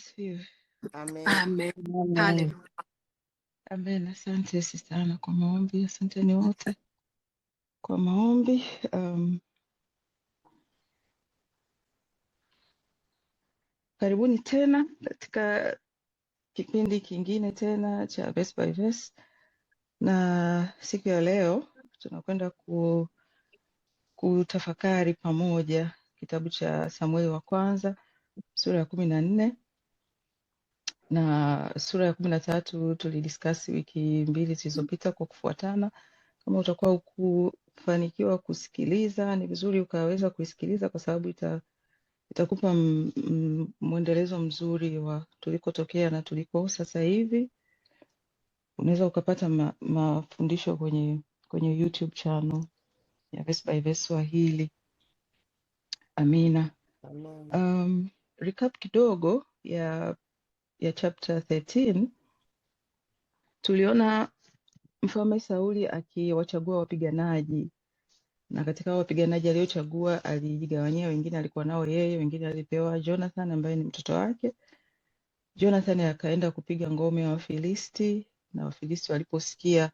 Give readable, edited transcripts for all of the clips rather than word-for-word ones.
asifiwe. Amen. Amen. Amen. Hallelujah. Amen. Asante sana kwa maombi. Asanteni wote kwa maombi. Karibuni tena katika kipindi kingine tena cha Verse by Verse, na siku ya leo tunakwenda kutafakari pamoja kitabu cha Samueli wa kwanza sura ya 14 na sura ya 13 tulidiskasi wiki mbili zilizopita kwa kufuatana. Kama utakuwa ukufanikiwa kusikiliza, ni vizuri ukaweza kuisikiliza kwa sababu itakupa mwendelezo mzuri wa tulikotokea na tuliko sasa hivi. Unaweza ukapata mafundisho kwenye YouTube channel ya Verse by Verse Swahili. Amina. Amen. Recap kidogo ya chapter 13. Tuliona Mfalme Sauli akiwachagua wapiganaji, na katika hao wapiganaji aliochagua alijigawanyia, wengine alikuwa nao yeye, wengine alipewa Jonathan ambaye ni mtoto wake. Jonathan akaenda kupiga ngome ya Wafilisti, na Wafilisti waliposikia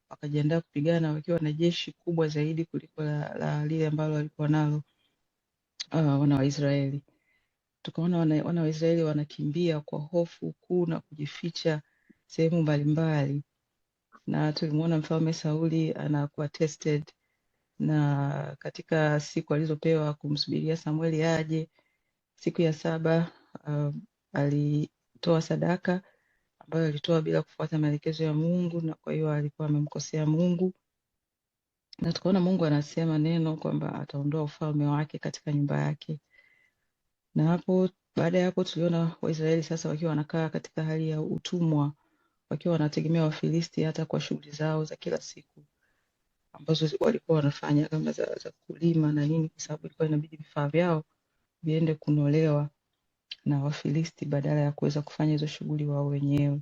wakajiandaa kupigana wakiwa na jeshi kubwa zaidi kuliko la lile ambalo walikuwa nalo wana wa Israeli. Tukaona wana wa Israeli wanakimbia kwa hofu kuu na kujificha sehemu mbalimbali, na tulimuona Mfalme Sauli anakuwa tested, na katika siku alizopewa kumsubiria Samueli aje, siku ya 7 alitoa sadaka ambayo alitoa bila kufuata maelekezo ya Mungu, na kwa hiyo alikuwa amemkosea Mungu. Na tukaona Mungu anasema neno kwamba ataondoa ufalme wake katika nyumba yake. Na hapo baada ya hapo tuliona Waisraeli sasa wakiwa wanakaa katika hali ya utumwa, wakiwa wanategemea Wafilisti hata kwa shughuli zao za kila siku ambazo walikuwa wanafanya kama za kulima na nini, kwa sababu ilikuwa inabidi vifaa vyao viende kunolewa na Wafilisti badala ya kuweza kufanya hizo shughuli wao wenyewe.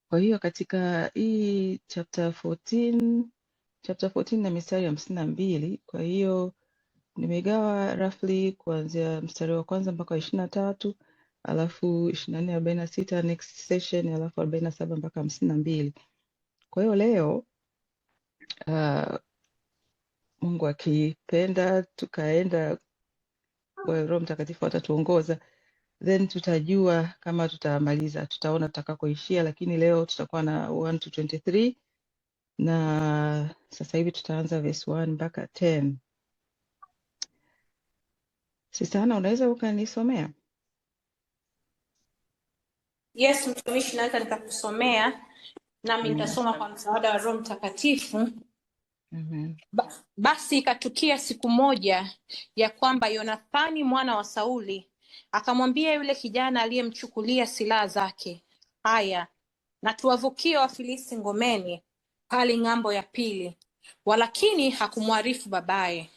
Kwa hiyo katika hii chapter 14 na mistari ya 52, kwa hiyo nimegawa roughly kuanzia mstari wa kwanza mpaka 23, alafu 24 46 next session, alafu 47 mpaka 52. Kwa hiyo leo Mungu akipenda tukaenda kwa Roho Mtakatifu atatuongoza, then tutajua kama tutamaliza, tutaona tutakakoishia, lakini leo tutakuwa na 1 to 23, na sasa hivi tutaanza verse 1 mpaka 10. Sisana, unaweza ukanisomea? Yes, mtumishi, naweza nikakusomea, nami nitasoma kwa msaada wa Roho Mtakatifu. Amen. Basi ikatukia siku moja ya kwamba Yonathani mwana wa Sauli akamwambia yule kijana aliyemchukulia silaha zake, haya, na tuwavukie Wafilisti ngomeni pale ng'ambo ya pili. Walakini hakumwarifu babaye.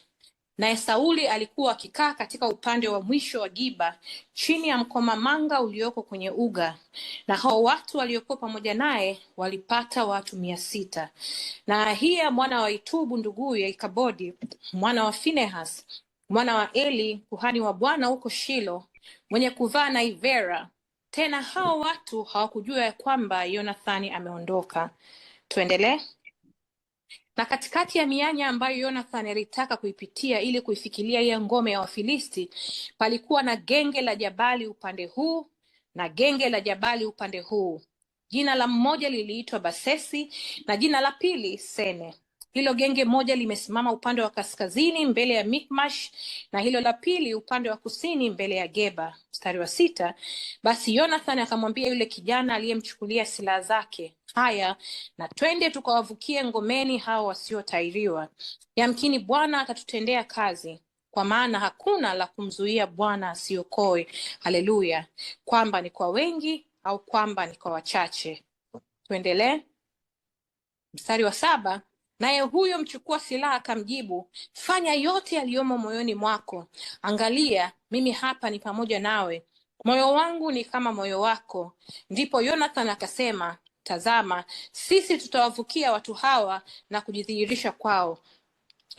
Naye Sauli alikuwa akikaa katika upande wa mwisho wa Giba chini ya mkomamanga ulioko kwenye uga, na hao watu waliokuwa pamoja naye walipata watu 600. Na Ahia mwana wa Itubu nduguye Ikabodi mwana wa Finehas mwana wa Eli kuhani wa Bwana huko Shilo, mwenye kuvaa naivera. Tena hao watu hawakujua ya kwamba Yonathani ameondoka. Tuendelee. Na katikati ya mianya ambayo Yonathani alitaka kuipitia ili kuifikilia hiyo ngome ya Wafilisti, palikuwa na genge la jabali upande huu na genge la jabali upande huu. Jina la mmoja liliitwa Basesi na jina la pili Sene. Hilo genge moja limesimama upande wa kaskazini mbele ya Mikmash, na hilo la pili upande wa kusini mbele ya Geba. Mstari wa 6. Basi Yonathani akamwambia yule kijana aliyemchukulia silaha zake, haya, na twende tukawavukie ngomeni hao wasiotairiwa. Yamkini Bwana atatutendea kazi, kwa maana hakuna la kumzuia Bwana asiokoe. Haleluya! Kwamba ni kwa wengi au kwamba ni kwa wachache. Tuendelee. Mstari wa 7. Naye huyo mchukua silaha akamjibu, fanya yote yaliyomo moyoni mwako. Angalia, mimi hapa ni pamoja nawe, moyo wangu ni kama moyo wako. Ndipo Yonathani akasema, tazama, sisi tutawavukia watu hawa na kujidhihirisha kwao,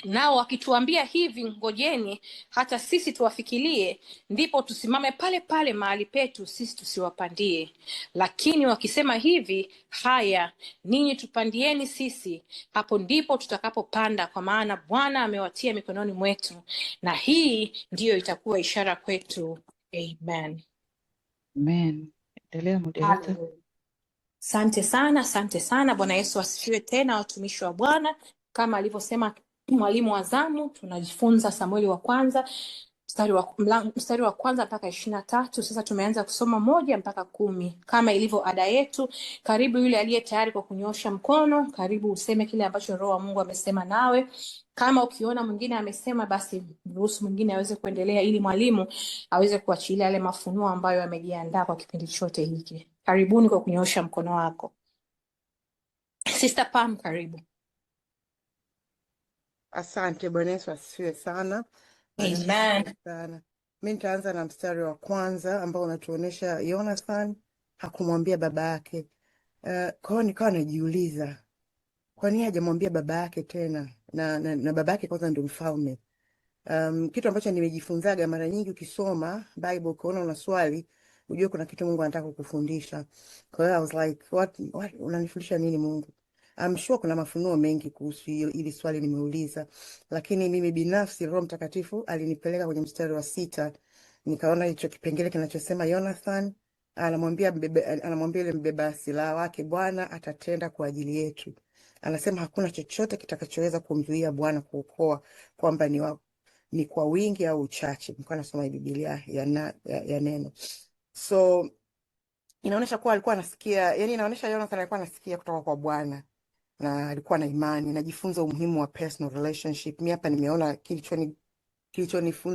Nao wakituambia hivi, ngojeni hata sisi tuwafikirie, ndipo tusimame pale pale mahali petu, sisi tusiwapandie. Lakini wakisema hivi, haya, ninyi tupandieni sisi, hapo ndipo tutakapopanda, kwa maana Bwana amewatia mikononi mwetu, na hii ndiyo itakuwa ishara kwetu. Amen. Amen. Endelea moderator. Hallelujah. Asante sana, asante sana. Bwana Yesu asifiwe tena, watumishi wa Bwana. Kama alivyosema mwalimu wa zamu, tunajifunza Samueli wa kwanza mstari wa kwanza mpaka 23. Sasa tumeanza kusoma 1 mpaka 10. Kama ilivyo ada yetu, karibu yule aliye tayari kwa kunyosha mkono, karibu useme kile ambacho Roho wa Mungu amesema nawe. Kama ukiona mwingine amesema, basi ruhusu mwingine aweze kuendelea, ili mwalimu aweze kuachilia yale mafunuo ambayo amejiandaa kwa kipindi chote hiki. Karibuni kwa kunyosha mkono wako. Sister Pam, karibu. Asante. Bwana Yesu asifiwe sana. Amen. Sana. Mimi nitaanza na mstari wa kwanza ambao unatuonesha Jonathan hakumwambia baba yake. Kwa hiyo nikawa najiuliza, kwa nini hajamwambia baba yake tena? Na baba yake kwanza ndio mfalme. Kitu ambacho nimejifunzaga mara nyingi, ukisoma Bible ukiona una swali, ujue kuna kitu Mungu anataka kukufundisha. Kwa hiyo I was like, what unanifundisha nini Mungu? I'm sure kuna mafunuo mengi kuhusu ili swali nimeuliza, lakini mimi binafsi Roho Mtakatifu alinipeleka kwenye mstari wa 6. Nikaona hicho kipengele kinachosema Jonathan anamwambia ile mbeba silaha wake, Bwana atatenda kwa ajili yetu. Anasema hakuna chochote kitakachoweza kumzuia Bwana kuokoa, kwamba ni kwa wingi au uchache. Nilikuwa nasoma Biblia ya neno. So inaonyesha kuwa alikuwa anasikia, yani inaonyesha Jonathan alikuwa anasikia kutoka kwa Bwana na alikuwa na imani. Najifunza umuhimu wa personal relationship. Mimi hapa nimeona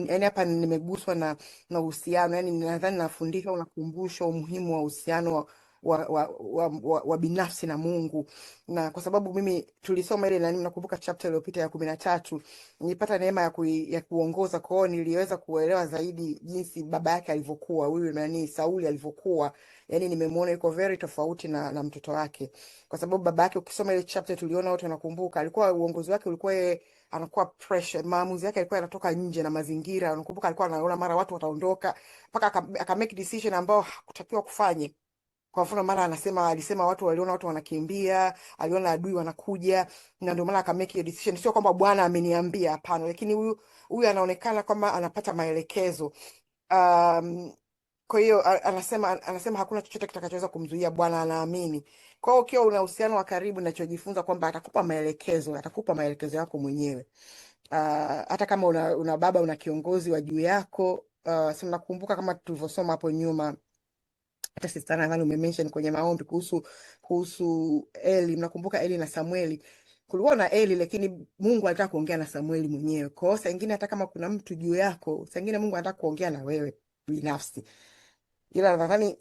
yani hapa nimeguswa na uhusiano. Yani nadhani nafundisha, unakumbusha umuhimu wa uhusiano wa binafsi na Mungu. Na kwa sababu mimi tulisoma ile, na nakumbuka chapter iliyopita ya 13, nilipata neema ya kuongoza, kwa hiyo niliweza kuelewa zaidi jinsi baba yake alivyokuwa, huyu Sauli alivyokuwa. Yani nimemwona yuko very tofauti na mtoto wake, kwa sababu baba yake, ukisoma ile chapter tuliona wote, nakumbuka alikuwa uongozi wake ulikuwa anakuwa pressure, maamuzi yake alikuwa yanatoka nje na mazingira. Nakumbuka alikuwa anaona mara watu wataondoka, mpaka aka make decision ambao hakutakiwa kufanye. Kwa mfano mara alisema aliona watu wanakimbia, aliona adui wanakuja, na ndio maana aka make a decision. Sio kwamba Bwana ameniambia, hapana, lakini huyu anaonekana kama anapata maelekezo. Kwa hiyo anasema hakuna chochote kitakachoweza kumzuia Bwana, anaamini. Kwa hiyo ukiwa una uhusiano wa karibu, ninachojifunza kwamba atakupa maelekezo yako mwenyewe. Hata kama una baba, una kiongozi wa juu yako. Si nakumbuka kama tulivyosoma hapo nyuma, hata sister nadhani umemention kwenye maombi kuhusu Eli. Mnakumbuka Eli na Samueli? Kulikuwa na Eli, lakini Mungu alitaka kuongea na Samueli mwenyewe. Kwa hiyo saa nyingine hata kama kuna mtu juu yako, saa nyingine Mungu anataka kuongea na wewe binafsi. Ila nadhani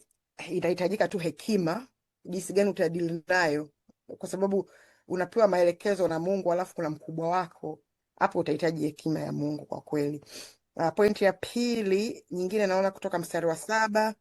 inahitajika tu hekima jinsi gani utadili nayo, kwa sababu unapewa maelekezo na Mungu alafu kuna mkubwa wako. Hapo utahitaji hekima ya Mungu kwa kweli. Pointi ya pili nyingine naona kutoka mstari wa 7.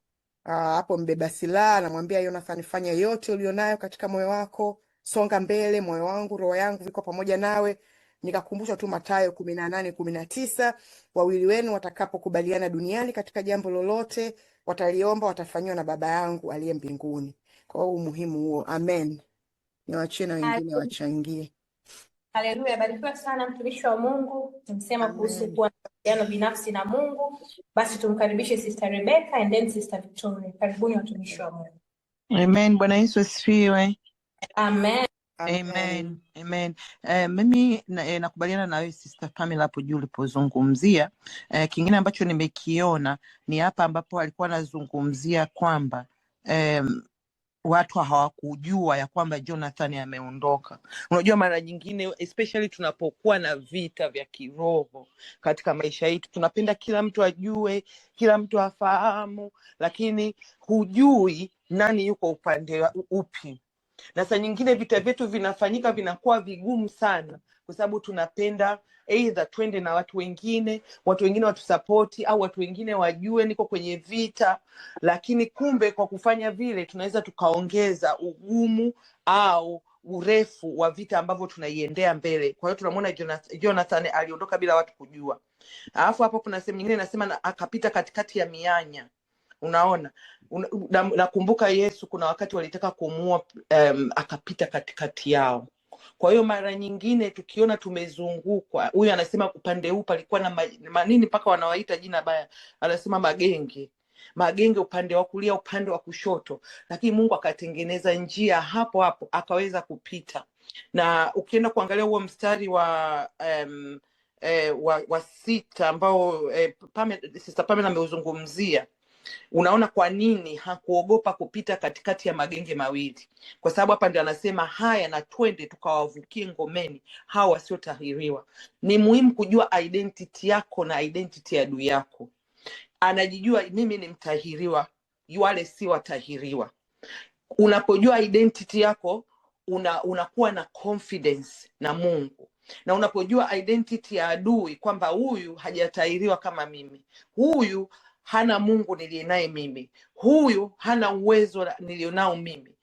Hapo mbeba silaha anamwambia Jonathan, fanya yote ulionayo katika moyo wako, songa mbele, moyo wangu, roho yangu viko pamoja nawe. Nikakumbusha tu Mathayo 18:19, wawili wenu watakapokubaliana duniani katika jambo lolote, wataliomba, watafanyiwa na Baba yangu aliye mbinguni. Kwa hiyo umuhimu huo. Amen. Niwaachie na wengine wachangie. Haleluya, barikiwa sana mtumishi wa Mungu. Tumsema kuhusu kuwa na uhusiano binafsi na Mungu. Basi tumkaribishe Sister Rebecca and then Sister Victoria. Karibuni watumishi wa Mungu. Amen. Bwana Yesu asifiwe. Amen. Amen. Amen. Mimi nakubaliana na wewe Sister Pamela hapo juu ulipozungumzia. Kingine ambacho nimekiona ni hapa ambapo alikuwa anazungumzia kwamba watu hawakujua ya kwamba Jonathan ameondoka. Unajua mara nyingine especially tunapokuwa na vita vya kiroho katika maisha yetu, tunapenda kila mtu ajue, kila mtu afahamu, lakini hujui nani yuko upande upi. Na saa nyingine vita vyetu vinafanyika vinakuwa vigumu sana, kwa sababu tunapenda either twende na watu wengine watusapoti, au watu wengine wajue niko kwenye vita, lakini kumbe kwa kufanya vile tunaweza tukaongeza ugumu au urefu wa vita ambavyo tunaiendea mbele. Kwa hiyo tunamwona Jonathan aliondoka bila watu kujua. Alafu hapo kuna sehemu nyingine inasema akapita katikati ya mianya. Unaona, nakumbuka Yesu kuna wakati walitaka kumuua, akapita katikati yao. Kwa hiyo mara nyingine tukiona tumezungukwa, huyu anasema upande huu palikuwa na manini mpaka wanawaita jina baya, anasema magenge upande wa kulia, upande wa kushoto, lakini Mungu akatengeneza njia hapo hapo akaweza kupita. Na ukienda kuangalia huo mstari wa wa 6 ambao Sister Pamela ameuzungumzia, unaona kwa nini hakuogopa kupita katikati ya magenge mawili, kwa sababu hapa ndio anasema haya, na twende tukawavukie ngomeni hao wasiotahiriwa. Ni muhimu kujua identity yako na identity ya adui yako. Anajijua mimi ni mtahiriwa, wale si watahiriwa. Unapojua identity yako unakuwa na confidence na Mungu, na unapojua identity ya adui kwamba huyu hajatahiriwa kama mimi, huyu hana Mungu niliye naye mimi, huyu hana uwezo nilionao mimi,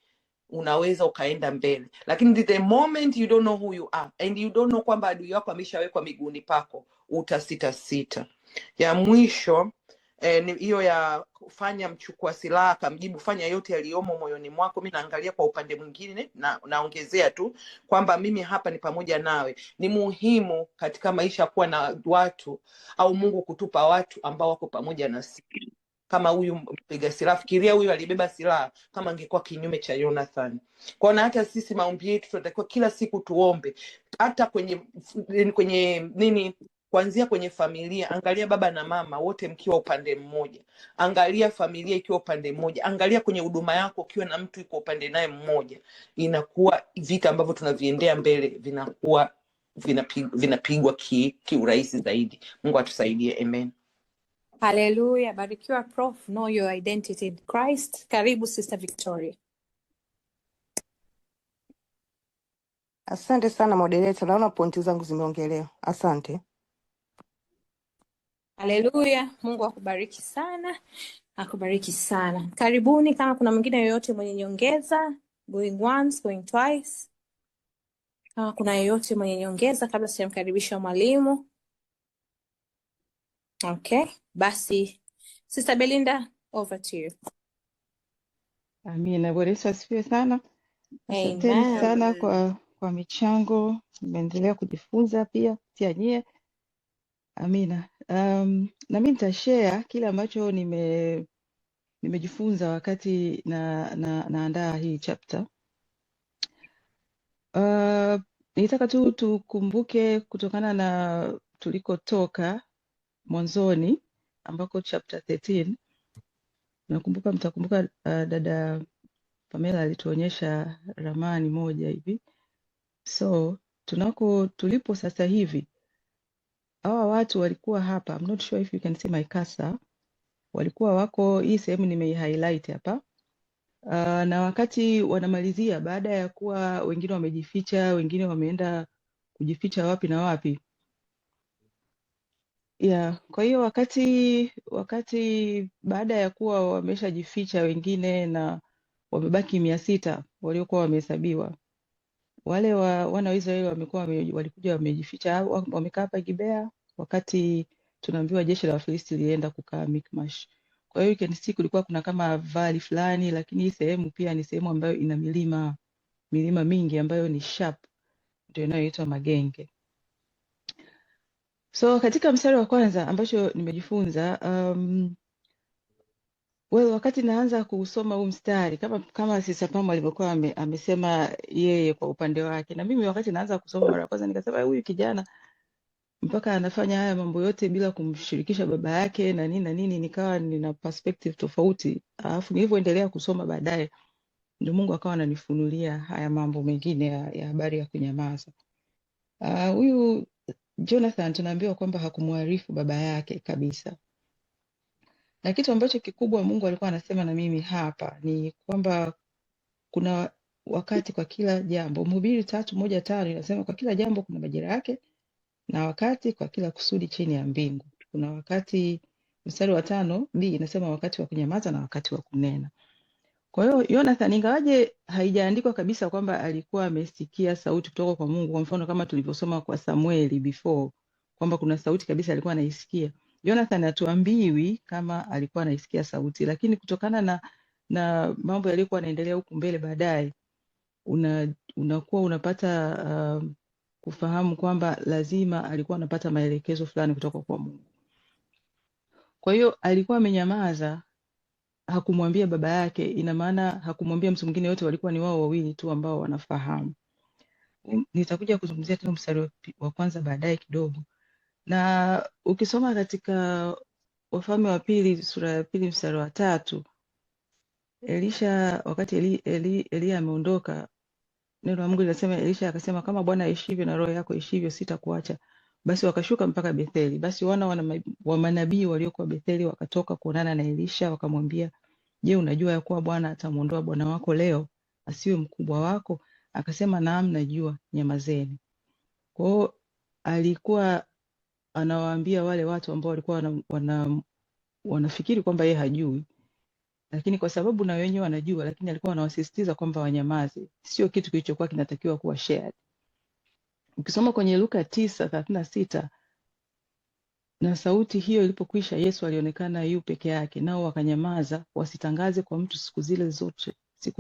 unaweza ukaenda mbele. Lakini the moment you don't know who you are and you don't know kwamba adui yako ameshawekwa miguuni pako, utasita. Ya mwisho ni hiyo ya kufanya mchukua silaha akamjibu fanya yote yaliyomo moyoni mwako. Mimi naangalia kwa upande mwingine, naongezea tu kwamba mimi hapa ni pamoja nawe. Ni muhimu katika maisha kuwa na watu au Mungu kutupa watu ambao wako pamoja na sisi. Kama huyu mpiga silaha, fikiria huyu alibeba silaha kama angekuwa kinyume cha Jonathan. Kwa na hata sisi maombi yetu tunatakiwa kila siku tuombe, hata kwenye nini, kuanzia kwenye familia. Angalia baba na mama wote mkiwa upande mmoja, angalia familia ikiwa upande mmoja, angalia kwenye huduma yako ukiwa na mtu yuko upande naye mmoja, inakuwa vita ambavyo tunaviendea mbele vinakuwa vinapigwa kiurahisi zaidi. Mungu atusaidie, amen. Haleluya, barikiwa Prof. Know your identity in Christ. Karibu Sister Victoria. Asante sana moderator, naona pointi zangu zimeongelewa. Asante. Haleluya, Mungu akubariki sana, akubariki sana. Karibuni, kama kuna mwingine yoyote mwenye nyongeza, going once, going twice. Kama kuna yoyote mwenye nyongeza kabla sijamkaribisha mwalimu. Okay, basi Sister Belinda, over to you. Amina. Bwana Yesu asifiwe sana. Asanteni Amen. sana kwa michango, nimeendelea kujifunza pia kupitia nyie. Amina. Na mimi nitashare kile ambacho nimejifunza wakati naandaa hii chapter. Nitaka tu tukumbuke kutokana na tulikotoka mwanzoni ambako chapter 13. Mtakumbuka dada Pamela alituonyesha ramani moja hivi. So tulipo sasa hivi, hawa watu walikuwa hapa, I'm not sure if you can see my cursor, walikuwa wako hii sehemu nimeihighlight hapa. Na wakati wanamalizia, baada ya kuwa wengine wamejificha, wengine wameenda kujificha wapi na wapi. Yeah, kwa hiyo wakati baada ya kuwa wameshajificha wengine na wamebaki 600 waliokuwa wamehesabiwa, wale wana wa Israeli walikuja wamejificha, wamekaa hapa Gibea, wakati tunaambiwa jeshi la Wafilisti lienda kukaa Mikmash. Kwa hiyo you can see kulikuwa kuna kama valley fulani, lakini hii sehemu pia ni sehemu ambayo ina milima mingi ambayo ni sharp, ndio inayoitwa magenge. So katika mstari wa kwanza ambacho nimejifunza, wakati naanza kusoma huu mstari, kama Sister Pam alivyokuwa amesema yeye kwa upande wake, na mimi wakati naanza kusoma mara ya kwanza nikasema huyu kijana mpaka anafanya haya mambo yote bila kumshirikisha baba yake na nini, nikawa nina perspective tofauti. Alafu nilivyoendelea kusoma baadaye, ndio Mungu akawa ananifunulia haya mambo mengine ya habari ya kunyamaza. Huyu Jonathan tunaambiwa kwamba hakumwarifu baba yake kabisa. Na kitu ambacho kikubwa Mungu alikuwa anasema na mimi hapa ni kwamba kuna wakati kwa kila jambo. Mhubiri 3:1-5 inasema kwa kila jambo kuna majira yake na wakati kwa kila kusudi chini ya mbingu. Kuna wakati, mstari wa 5b inasema wakati wa kunyamaza na wakati wa kunena. Kwa hiyo Jonathan, ingawaje haijaandikwa kabisa kwamba alikuwa amesikia sauti kutoka kwa Mungu, kwa mfano kama tulivyosoma kwa Samueli before kwamba kuna sauti kabisa alikuwa anaisikia, Jonathan hatuambiwi kama alikuwa anaisikia sauti, lakini kutokana na mambo yaliyokuwa yanaendelea huku mbele baadaye, unakuwa unapata kufahamu kwamba lazima alikuwa anapata maelekezo fulani kutoka kwa Mungu. Kwa hiyo alikuwa amenyamaza, hakumwambia baba yake, ina maana hakumwambia mtu mwingine, yote walikuwa ni wao wawili tu ambao wanafahamu. Nitakuja kuzungumzia tena mstari wa kwanza baadaye kidogo. Na ukisoma katika Wafalme wa Pili sura ya 2 mstari wa 3, Elisha wakati Elia ameondoka, neno la Mungu linasema Elisha akasema, kama Bwana aishivyo na roho yako ishivyo, sitakuacha. Basi wakashuka mpaka Betheli. Basi wana wa manabii waliokuwa Betheli wakatoka kuonana na Elisha, wakamwambia, je, unajua ya kuwa Bwana atamuondoa bwana wako leo, asiwe mkubwa wako? Akasema, naam, najua, nyamazeni. Kwa hiyo alikuwa anawaambia wale watu ambao walikuwa wanafikiri kwamba yeye hajui, lakini kwa sababu na wenyewe wanajua, lakini alikuwa anawasisitiza kwamba wanyamaze. Sio kitu kilichokuwa kinatakiwa kuwa shared. Ukisoma kwenye Luka 9:36, na sauti hiyo ilipokwisha, Yesu alionekana yu peke yake, nao wakanyamaza, wasitangaze kwa mtu siku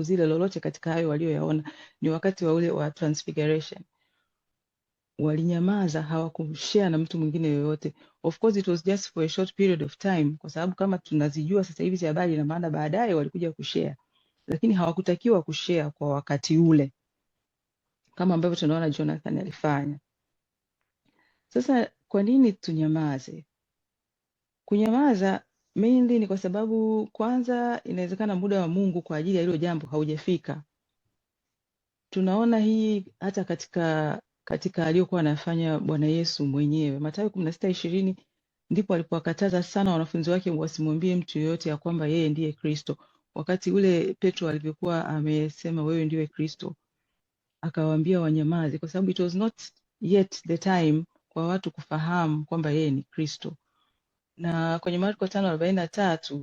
zile lolote katika hayo walioyaona. Ni wakati wa ule wa Transfiguration. Walinyamaza, hawakushare na mtu mwingine yoyote. Of course it was just for a short period of time, kwa sababu kama tunazijua sasa hivi hizi habari, na maana baadaye walikuja kushare, lakini hawakutakiwa kushare kwa wakati ule kama ambavyo tunaona Jonathan alifanya. Sasa kwa nini tunyamaze? Kunyamaza mainly ni kwa sababu kwanza inawezekana muda wa Mungu kwa ajili ya hilo jambo haujafika. Tunaona hii hata katika aliyokuwa anafanya Bwana Yesu mwenyewe. Mathayo 16:20 ndipo alipowakataza sana wanafunzi wake wasimwambie mtu yoyote ya kwamba yeye ndiye Kristo. Wakati ule Petro alivyokuwa amesema wewe ndiye Kristo, akawaambia wanyamaze, kwa sababu it was not yet the time kwa watu kufahamu kwamba yeye ni Kristo. Na kwenye Marko 5:43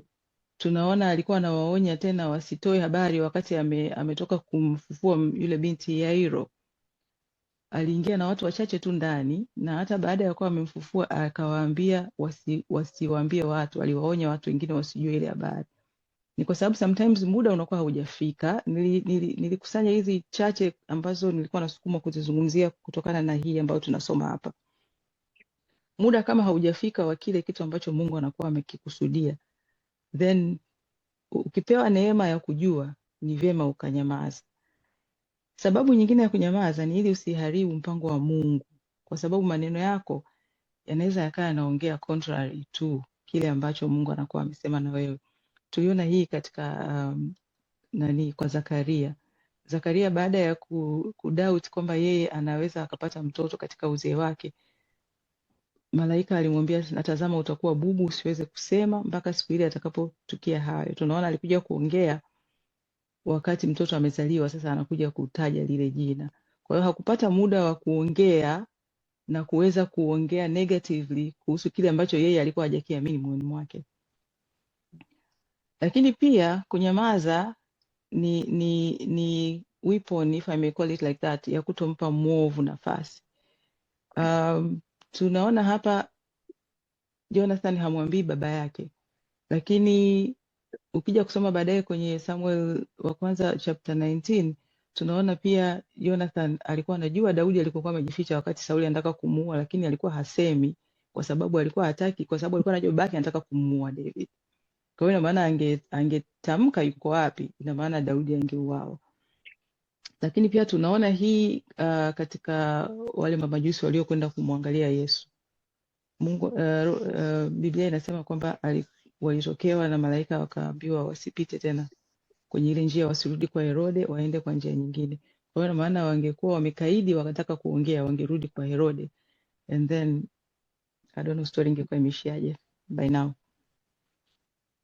tunaona alikuwa anawaonya tena wasitoe habari wakati ametoka kumfufua yule binti Yairo. Aliingia na watu wachache tu ndani, na hata baada ya kuwa amemfufua akawaambia wasiwaambie watu, aliwaonya watu wengine wasijue ile habari. Ni kwa sababu sometimes muda unakuwa haujafika. Nilikusanya hizi chache ambazo nilikuwa nasukuma kuzizungumzia kutokana na hii ambayo tunasoma hapa. Muda kama haujafika wa kile kitu ambacho Mungu anakuwa amekikusudia, then ukipewa neema ya kujua, ni vyema ukanyamaza. Sababu nyingine ya kunyamaza ni ili usiharibu mpango wa Mungu, kwa sababu maneno yako yanaweza yakawa yanaongea contrary to kile ambacho Mungu anakuwa amesema na wewe. Tuliona hii katika kwa Zakaria. Zakaria baada ya kudoubt kwamba yeye anaweza akapata mtoto katika uzee wake, malaika alimwambia, natazama utakuwa bubu, usiweze kusema mpaka siku ile atakapotukia hayo. Tunaona alikuja kuongea wakati mtoto amezaliwa, sasa anakuja kutaja lile jina. Kwa hiyo hakupata muda wa kuongea na kuweza kuongea negatively kuhusu kile ambacho yeye alikuwa hajakiamini moyoni mwake. Lakini pia kunyamaza ni weapon, if I may call it like that, ya kutompa mwovu nafasi. Tunaona hapa Jonathan hamwambii baba yake, lakini ukija kusoma baadaye kwenye Samuel wa kwanza chapter 19, tunaona pia Jonathan alikuwa anajua Daudi alikokuwa amejificha wakati Sauli anataka kumuua, lakini alikuwa hasemi kwa sababu alikuwa hataki, kwa sababu alikuwa anajua babake anataka kumuua David. Kwa hiyo ina maana angetamka yuko wapi, ina maana Daudi angeuawa. Lakini pia tunaona hii katika wale mamajusi waliokwenda kumwangalia Yesu. Mungu Biblia inasema kwamba walitokewa na malaika wakaambiwa wasipite tena kwenye ile njia, wasirudi kwa Herode, waende kwa njia nyingine. Kwa hiyo maana wangekuwa wamekaidi wakataka kuongea, wangerudi kwa Herode, and then I don't know story ingekuwa imeshiaje by now.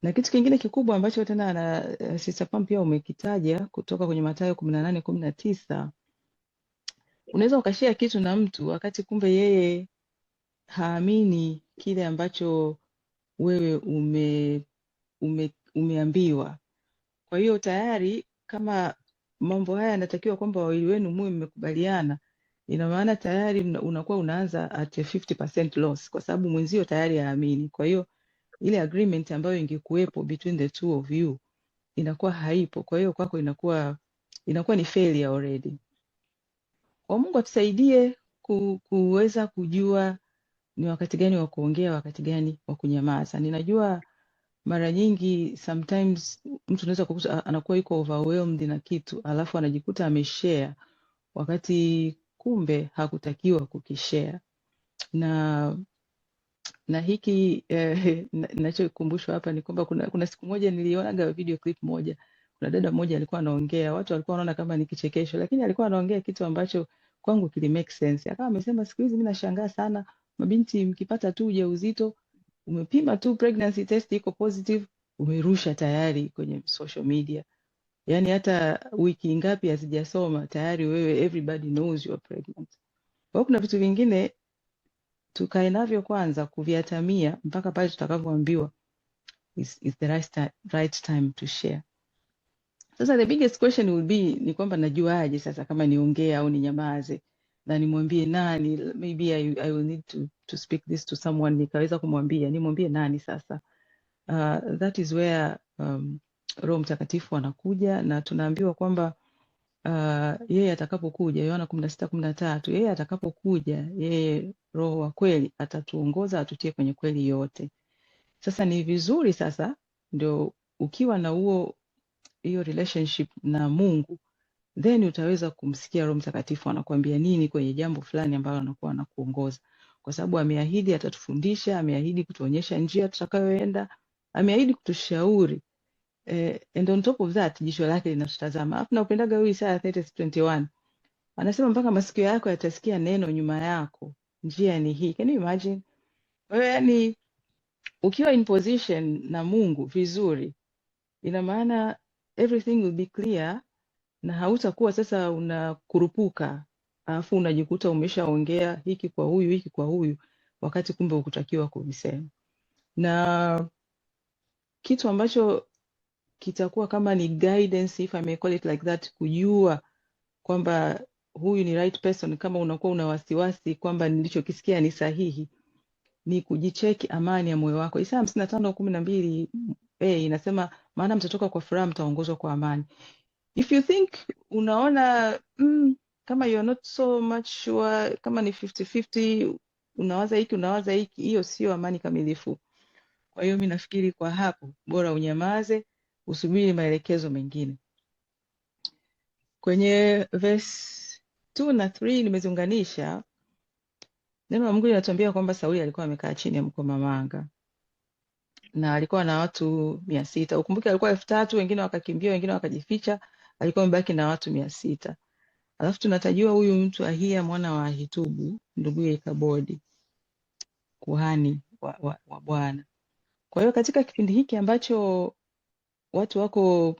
Na kitu kingine kikubwa ambacho tena na Sister Pam pia umekitaja kutoka kwenye Mathayo 18:19, unaweza ukashare kitu na mtu wakati kumbe yeye haamini kile ambacho wewe umeambiwa. Kwa hiyo tayari kama mambo haya yanatakiwa kwamba wawili wenu muwe mmekubaliana, ina maana tayari unakuwa unaanza at a 50% loss, kwa sababu mwenzio tayari haamini. Kwa hiyo ile agreement ambayo ingekuwepo between the two of you inakuwa haipo. Kwa hiyo kwako inakuwa ni failure already. Kwa Mungu atusaidie kuweza kujua ni wakati gani wa kuongea, wakati gani wa kunyamaza. Ninajua mara nyingi sometimes mtu anaweza kukuta anakuwa yuko overwhelmed na kitu, alafu anajikuta ameshare wakati kumbe hakutakiwa kukishare. Na hiki ninachokumbushwa hapa ni kwamba kuna siku moja nilionaga video clip moja, kuna dada mmoja alikuwa anaongea, watu walikuwa wanaona kama ni kichekesho, lakini alikuwa anaongea kitu ambacho kwangu kili make sense. Akawa amesema siku hizi mimi nashangaa sana mabinti, mkipata tu ujauzito, umepima tu pregnancy test iko positive, umerusha tayari kwenye social media. Yani hata wiki ngapi hazijasoma tayari wewe, everybody knows you are pregnant. Kwa hiyo kuna vitu vingine tukae navyo kwanza kuviatamia mpaka pale tutakavyoambiwa is the right time to share. Sasa the biggest question will be ni kwamba najuaje sasa kama niongee au ninyamaze, na nimwambie nani? Maybe I will need to speak this to someone, nikaweza kumwambia nimwambie nani sasa? That is where Roho Mtakatifu anakuja, na tunaambiwa kwamba yeye atakapokuja, Yohana 16:13, yeye atakapokuja, yeye Roho wa kweli atatuongoza, atutie kwenye kweli yote. Sasa ni vizuri sasa ndio ukiwa na hiyo relationship na Mungu, then utaweza kumsikia Roho Mtakatifu anakuambia nini kwenye jambo fulani ambalo anakuwa anakuongoza, kwa sababu ameahidi atatufundisha, ameahidi kutuonyesha njia tutakayoenda, ameahidi kutushauri. And on top of that, jicho lake linatutazama. Alafu naupendaga huyu Isaya 30:21. Anasema mpaka masikio yako yatasikia neno nyuma yako, njia ni hii. Can you imagine? Wewe yani ukiwa in position na Mungu vizuri, ina maana everything will be clear, na hautakuwa sasa unakurupuka alafu unajikuta umeshaongea hiki kwa huyu wakati kumbe hukutakiwa kuvisema. Na kitu ambacho kitakuwa kama ni guidance, if I may call it like that, kujua kwamba huyu ni right person, kama unakuwa una wasiwasi kwamba nilichokisikia ni sahihi, ni kujicheki amani ya moyo wako. Isaya 55:12 inasema, maana mtatoka kwa furaha, mtaongozwa kwa amani. If you think unaona kama you're not so much sure, kama ni 50-50, unawaza hiki, hiyo sio amani kamilifu. Kwa hiyo mimi nafikiri kwa hapo bora unyamaze, usubiri maelekezo mengine. Kwenye verse 2 na 3 nimeziunganisha. Neno la Mungu linatuambia kwamba Sauli alikuwa amekaa chini ya mkomamanga na alikuwa na watu 600. Ukumbuke alikuwa 3000, wengine wakakimbia, wengine wakajificha, alikuwa amebaki na watu 600. Alafu tunatajiwa huyu mtu Ahia mwana wa Ahitubu, nduguye Ikabodi, kuhani wa Bwana. Kwa hiyo katika kipindi hiki ambacho watu wako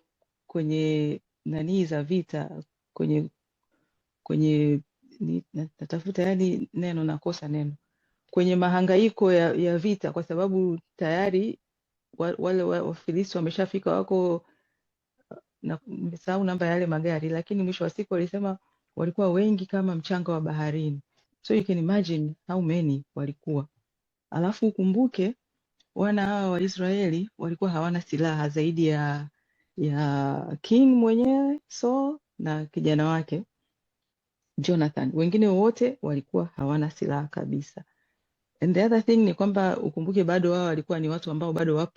kwenye nani za vita, kwenye natafuta yani neno nakosa neno, kwenye mahangaiko ya vita, kwa sababu tayari wale Wafilisti wameshafika, wako na nimesahau namba ya yale magari, lakini mwisho wa siku walisema walikuwa wengi kama mchanga wa baharini. So you can imagine how many walikuwa. Alafu ukumbuke wana hawa wa Israeli walikuwa hawana silaha zaidi ya king mwenyewe Saul na kijana wake Jonathan. Wengine wote walikuwa hawana silaha kabisa. And the other thing ni kwamba ukumbuke bado wao walikuwa ni watu ambao bado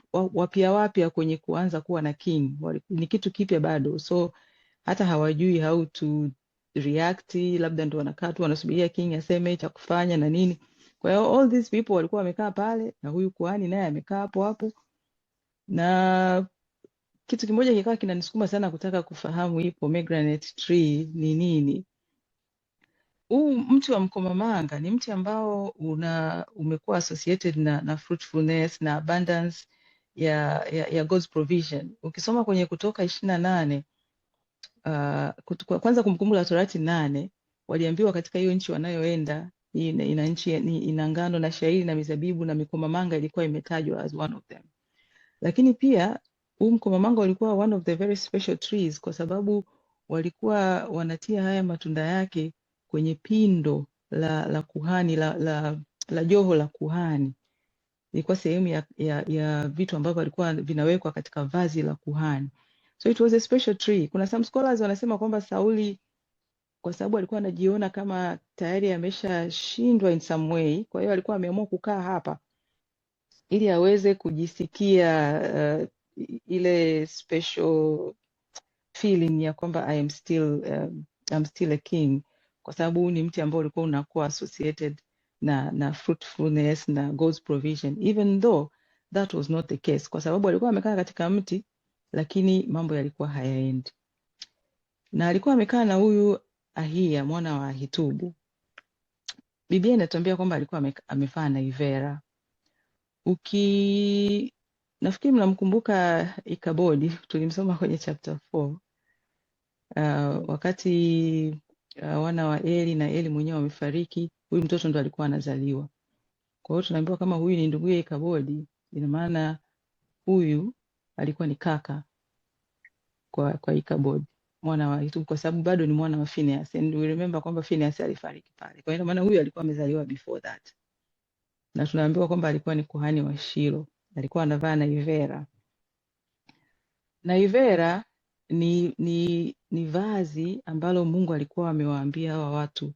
wapya kwenye kuanza kuwa na king. Ni kitu kipya bado. So hata hawajui how to react, labda ndio wanakaa tu wanasubiria king aseme cha kufanya na nini. Kwa hiyo all these people walikuwa wamekaa pale, na huyu kuhani naye amekaa hapo. Na kitu kimoja kikawa kinanisukuma sana kutaka kufahamu hii pomegranate tree ni nini. Huu mti wa mkomamanga ni mti ambao umekuwa associated na fruitfulness na abundance ya God's provision. Ukisoma kwenye Kutoka 28, kwanza Kumbukumbu la Torati 8, waliambiwa katika hiyo nchi wanayoenda, ina nchi ina ngano na shayiri na mizabibu, na mikomamanga ilikuwa imetajwa as one of them. Lakini pia huu mkomamanga ulikuwa one of the very special trees kwa sababu walikuwa wanatia haya matunda yake kwenye pindo la kuhani la joho la kuhani. Ilikuwa sehemu ya vitu ambavyo walikuwa vinawekwa katika vazi la kuhani. So it was a special tree. Kuna some scholars wanasema kwamba Sauli kwa sababu alikuwa anajiona kama tayari ameshashindwa in some way, kwa hiyo alikuwa ameamua kukaa hapa ili aweze kujisikia ile special feeling ya kwamba I'm still a king, kwa sababu ni mti ambao ulikuwa unakuwa associated na fruitfulness na God's provision, even though that was not the case, kwa sababu alikuwa amekaa katika mti lakini mambo yalikuwa hayaendi. Na alikuwa amekaa na huyu Ahia mwana wa Ahitubu. Biblia inatuambia kwamba alikuwa amefaa na Ivera. Nafikiri mnamkumbuka Ikabodi, tulimsoma kwenye chapter 4. Wakati wana wa Eli na Eli mwenyewe wamefariki, huyu mtoto ndo alikuwa anazaliwa. Kwa hiyo tunaambiwa kama huyu ni nduguye Ikabodi, ina maana huyu alikuwa ni kaka kwa Ikabodi mwana wa Ahitubu, kwa sababu bado ni mwana wa Phineas, and we remember kwamba Phineas alifariki pale. Kwa hiyo maana huyu alikuwa amezaliwa before that. Na tunaambiwa kwamba alikuwa ni kuhani wa Shilo, alikuwa anavaa na Ivera. Na Ivera ni vazi ambalo Mungu alikuwa amewaambia hawa watu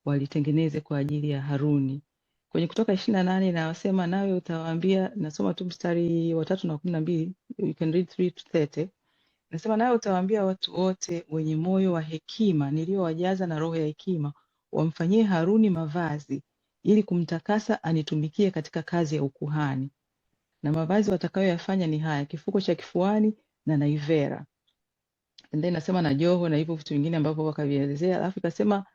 walitengeneze kwa ajili ya Haruni. Kwenye Kutoka 28 na wasema nawe utawaambia, nasoma tu mstari wa 3 na 12, you can read 3 to 30. Nasema nawe utawaambia watu wote wenye moyo wa hekima niliowajaza na roho ya hekima wamfanyie Haruni mavazi ili kumtakasa anitumikie katika kazi ya ukuhani. Na mavazi watakayoyafanya ni haya: kifuko cha kifuani na naivera. And then nasema na joho na hivyo vitu vingine ambavyo wakavielezea. Alafu ikasema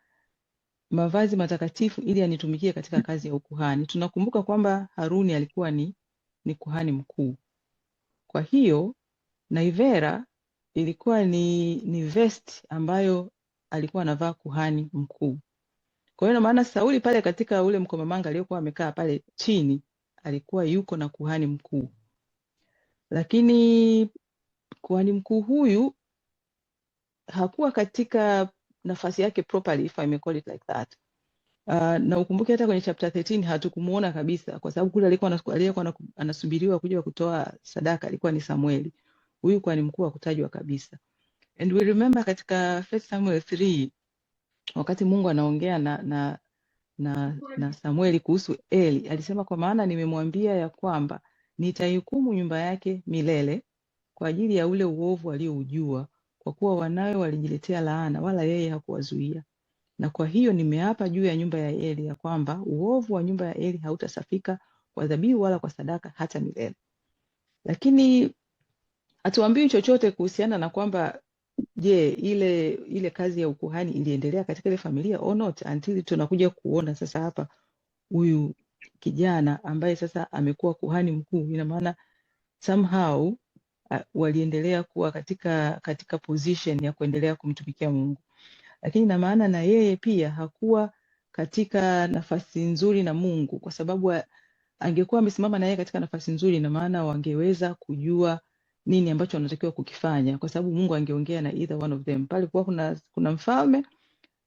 mavazi matakatifu ili anitumikie katika kazi ya ukuhani. Tunakumbuka kwamba Haruni alikuwa ni kuhani mkuu. Kwa hiyo naivera ilikuwa ni vest ambayo alikuwa anavaa kuhani mkuu. Kwa hiyo maana Sauli pale katika ule mkomamanga aliyokuwa amekaa pale chini alikuwa yuko na kuhani mkuu. Lakini kuhani mkuu huyu hakuwa katika nafasi yake properly, if I may call it like that. Na ukumbuke hata kwenye chapter 13 hatukumuona kabisa, kwa sababu kule alikuwa anasubiriwa kuja kutoa sadaka alikuwa ni Samueli. Huyu kuhani mkuu hakutajwa kabisa. And we remember katika 1 Samuel 3 wakati Mungu anaongea na Samueli kuhusu Eli, alisema kwa maana nimemwambia ya kwamba nitaihukumu nyumba yake milele kwa ajili ya ule uovu alioujua, kwa kuwa wanawe walijiletea laana wala yeye hakuwazuia. Na kwa hiyo nimeapa juu ya nyumba ya Eli ya kwamba uovu wa nyumba ya Eli hautasafika kwa dhabihu wala kwa sadaka hata milele. Lakini hatuambiwi chochote kuhusiana na kwamba je, ile kazi ya ukuhani iliendelea katika ile familia or not, until tunakuja kuona sasa hapa huyu kijana ambaye sasa amekuwa kuhani mkuu. Ina maana somehow waliendelea kuwa katika position ya kuendelea kumtumikia Mungu. Lakini na maana na yeye pia hakuwa katika nafasi nzuri na Mungu, kwa sababu angekuwa amesimama na yeye katika nafasi nzuri, na maana wangeweza kujua nini ambacho wanatakiwa kukifanya, kwa sababu Mungu angeongea na either one of them. Pale kwa kuna mfalme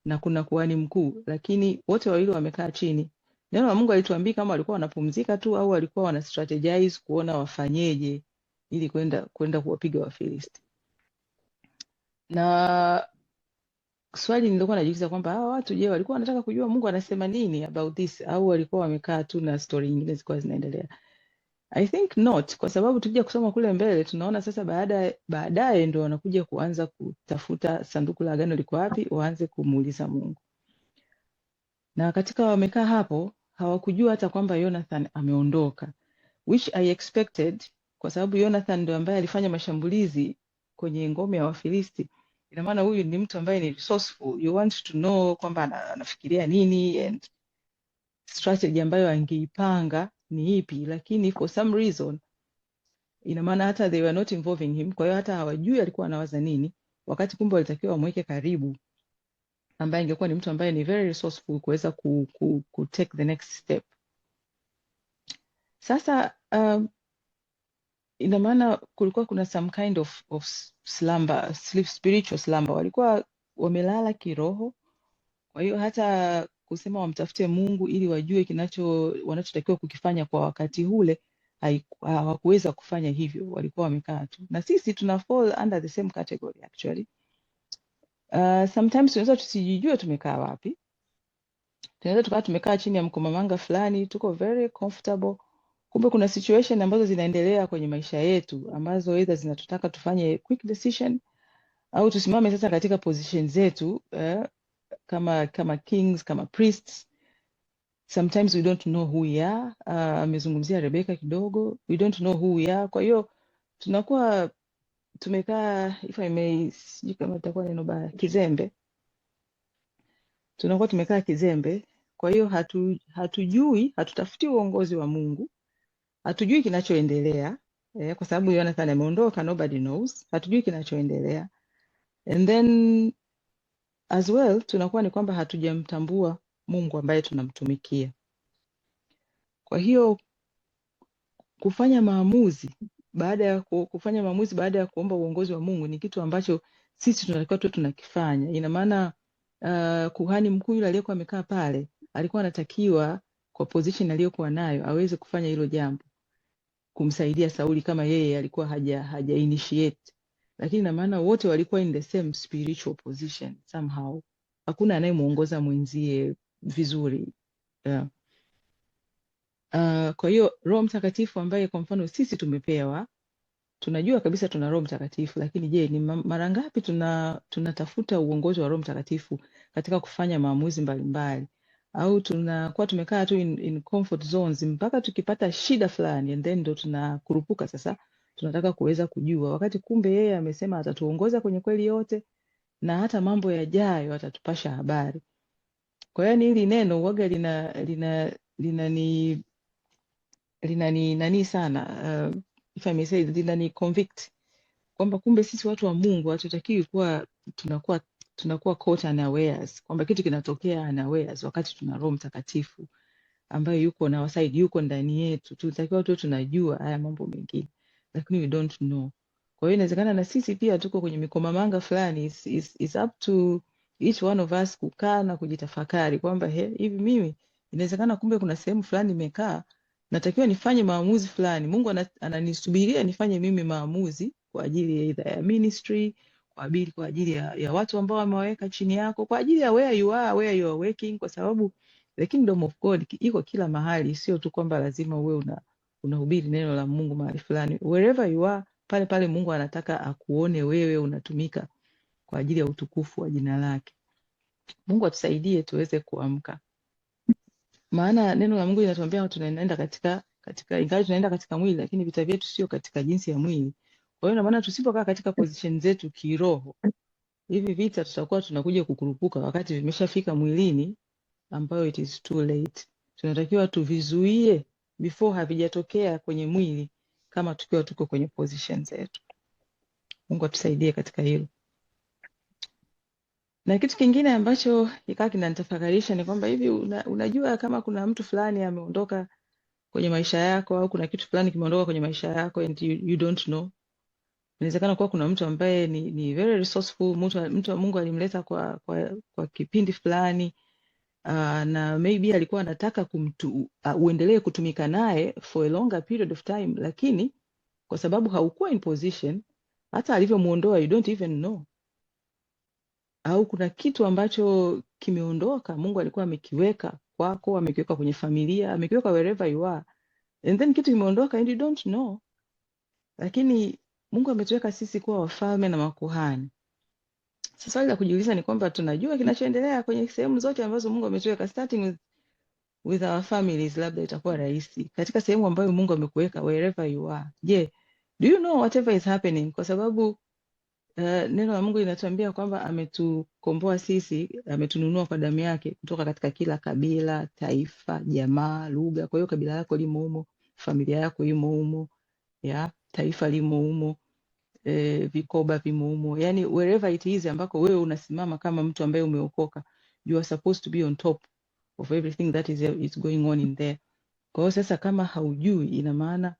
na kuna kuhani mkuu, lakini wote wawili wamekaa chini. Neno la Mungu alituambia kama walikuwa wanapumzika tu au walikuwa wana strategize kuona wafanyeje ili kwenda kuwapiga Wafilisti. Na swali nilikuwa najiuliza kwamba hawa watu je, walikuwa wanataka kujua Mungu anasema nini about this, au walikuwa wamekaa tu na story nyingine zilikuwa zinaendelea? I think not, kwa sababu tukija kusoma kule mbele tunaona sasa baadaye ndo wanakuja kuanza kutafuta sanduku la agano liko wapi, waanze kumuuliza Mungu. Na katika wamekaa hapo hawakujua hata kwamba Jonathan ameondoka, which I expected, kwa sababu Jonathan ndo ambaye alifanya mashambulizi kwenye ngome ya Wafilisti. Ina maana huyu ni mtu ambaye ni resourceful. You want to know kwamba anafikiria nini and strategy ambayo angeipanga ni ipi, lakini for some reason ina maana hata they were not involving him. Kwa hiyo hata hawajui alikuwa anawaza nini, wakati kumbe walitakiwa wamweke karibu ambaye ingekuwa ni mtu ambaye ni very resourceful kuweza ku take the next step. Sasa ina maana kulikuwa kuna some kind of slumber, spiritual slumber. Walikuwa wamelala kiroho. Kwa hiyo hata kusema wamtafute Mungu ili wajue wanachotakiwa kukifanya kwa wakati ule, hawakuweza kufanya hivyo, walikuwa wamekaa tu. Na sisi tuna fall under the same category actually. Sometimes tunaweza tusijijue tumekaa wapi. Tunaweza tukawa tumekaa chini ya mkomamanga fulani, tuko very comfortable. Kumbe kuna situation ambazo zinaendelea kwenye maisha yetu ambazo either zinatutaka tufanye quick decision au tusimame sasa katika position zetu kama kings, kama priests. Sometimes we don't know who we are. Amezungumzia Rebecca kidogo, we don't know who we are. Kwa hiyo tunakuwa tumekaa, if I may, sijui kama itakuwa neno baya, kizembe. Tunakuwa tumekaa kizembe. Kwa hiyo hatujui, hatutafuti uongozi wa Mungu, hatujui kinachoendelea, kwa sababu Jonathan ameondoka, nobody knows. Hatujui kinachoendelea. And then as well tunakuwa ni kwamba hatujamtambua Mungu ambaye tunamtumikia. Kwa hiyo kufanya maamuzi baada ya kuomba uongozi wa Mungu ni kitu ambacho sisi tunatakiwa tu tunakifanya. Ina maana kuhani mkuu yule aliyekuwa amekaa pale alikuwa anatakiwa kwa position aliyokuwa nayo aweze kufanya hilo jambo, kumsaidia Sauli kama yeye alikuwa haja initiate. Lakini ina maana wote walikuwa in the same spiritual position somehow. Hakuna anayemuongoza mwenzie vizuri. Yeah. Kwa hiyo Roho Mtakatifu ambaye kwa mfano sisi tumepewa, tunajua kabisa tuna Roho Mtakatifu, lakini je, ni mara ngapi tunatafuta uongozi wa Roho Mtakatifu katika kufanya maamuzi mbalimbali? Au tunakuwa tumekaa tu in comfort zones mpaka tukipata shida fulani and then ndo tunakurupuka sasa tunataka kuweza kujua, wakati kumbe yeye amesema atatuongoza kwenye kweli yote na hata mambo yajayo atatupasha habari. Kwa hiyo hili neno huwaga linani sana, if I may say, linani convict kwamba kumbe sisi watu wa Mungu hatutakiwi kuwa tunakuwa caught unawares, kwamba kitu kinatokea unawares wakati tuna Roho Mtakatifu ambaye yuko na wasaidi, yuko ndani yetu. Tunatakiwa tu tunajua haya mambo mengine, lakini we don't know. Kwa hiyo inawezekana na sisi pia tuko kwenye mikomamanga fulani. It's up to each one of us kukaa na kujitafakari kwamba hivi mimi inawezekana kumbe kuna sehemu fulani nimekaa, natakiwa nifanye maamuzi fulani. Mungu ananisubiria nifanye mimi maamuzi kwa ajili ya ministry, kwa ajili ya watu ambao amewaweka chini yako, kwa ajili ya where you are working, kwa sababu the kingdom of God iko kila mahali. Sio tu kwamba lazima uwe unahubiri neno la Mungu mahali fulani. Wherever you are, pale Mungu anataka akuone wewe unatumika kwa ajili ya utukufu wa jina lake. Mungu atusaidie tuweze kuamka. Maana neno la Mungu linatuambia tunaenda katika ingawa tunaenda katika mwili, lakini vita vyetu sio katika jinsi ya mwili. Kwa hiyo maana tusipokaa katika position zetu kiroho, hivi vita tutakuwa tunakuja kukurupuka wakati vimeshafika mwilini, ambayo it is too late. Tunatakiwa tuvizuie before havijatokea kwenye mwili, kama tukiwa tuko kwenye position zetu. Mungu atusaidie katika hilo. Na kitu kingine ambacho ikaa kinanitafakarisha ni kwamba hivi unajua kama kuna mtu fulani ameondoka kwenye maisha yako, au kuna kitu fulani kimeondoka kwenye maisha yako and you don't know. Inawezekana kuwa kuna mtu ambaye ni very resourceful, mtu wa Mungu alimleta kwa kipindi fulani, na maybe alikuwa anataka uendelee kutumika naye for a longer period of time, lakini kwa sababu haukuwa in position, hata alivyomuondoa you don't even know. Au kuna kitu ambacho kimeondoka, Mungu alikuwa amekiweka kwako, amekiweka kwenye familia, amekiweka wherever you are, and then kitu kimeondoka and you don't know. Lakini Mungu ametuweka sisi kuwa wafalme na makuhani. Sasa swali la kujiuliza ni kwamba tunajua kinachoendelea kwenye sehemu zote ambazo Mungu ametuweka, starting with our families. Labda itakuwa rahisi katika sehemu ambayo Mungu amekuweka, wherever you are. Je, do you know whatever is happening? Kwa sababu neno la Mungu linatuambia kwamba ametukomboa sisi, ametununua kwa damu yake kutoka katika kila kabila, taifa, jamaa, lugha. Kwa hiyo kabila lako limo humo, familia yako imo humo, taifa limo humo, vikoba vimo humo. Yani wherever it is ambako wewe unasimama kama mtu ambaye umeokoka, you are supposed to be on top of everything that is going on in there. Kwa hiyo sasa kama haujui, ina maana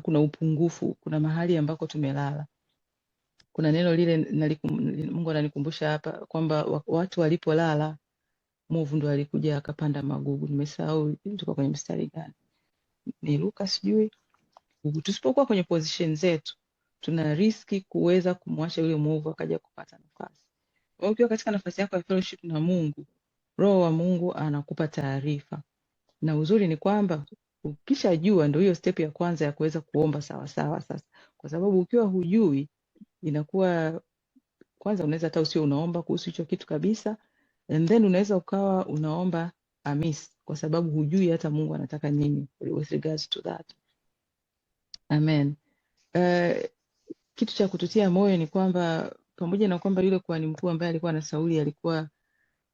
kuna upungufu, kuna mahali ambako tumelala. Kuna neno lile Mungu ananikumbusha hapa kwamba watu walipolala mwovu ndo alikuja akapanda magugu. Nimesahau tuko kwenye mstari gani, ni Luka sijui. Tusipokuwa kwenye position zetu tuna riski kuweza kumwacha yule mwovu akaja kupata nafasi. Kwa hiyo ukiwa katika nafasi yako ya fellowship na Mungu, Roho wa Mungu anakupa taarifa, na uzuri ni kwamba ukishajua ndio hiyo step ya kwanza ya kuweza kuomba sawa sawa. Sasa kwa sababu ukiwa hujui inakuwa kwanza unaweza hata usio unaomba kuhusu hicho kitu kabisa, and then unaweza ukawa unaomba amiss kwa sababu hujui hata Mungu anataka nini with regards to that. Amen. Kitu cha kututia moyo ni kwamba pamoja na kwamba yule kuhani mkuu ambaye alikuwa na Sauli alikuwa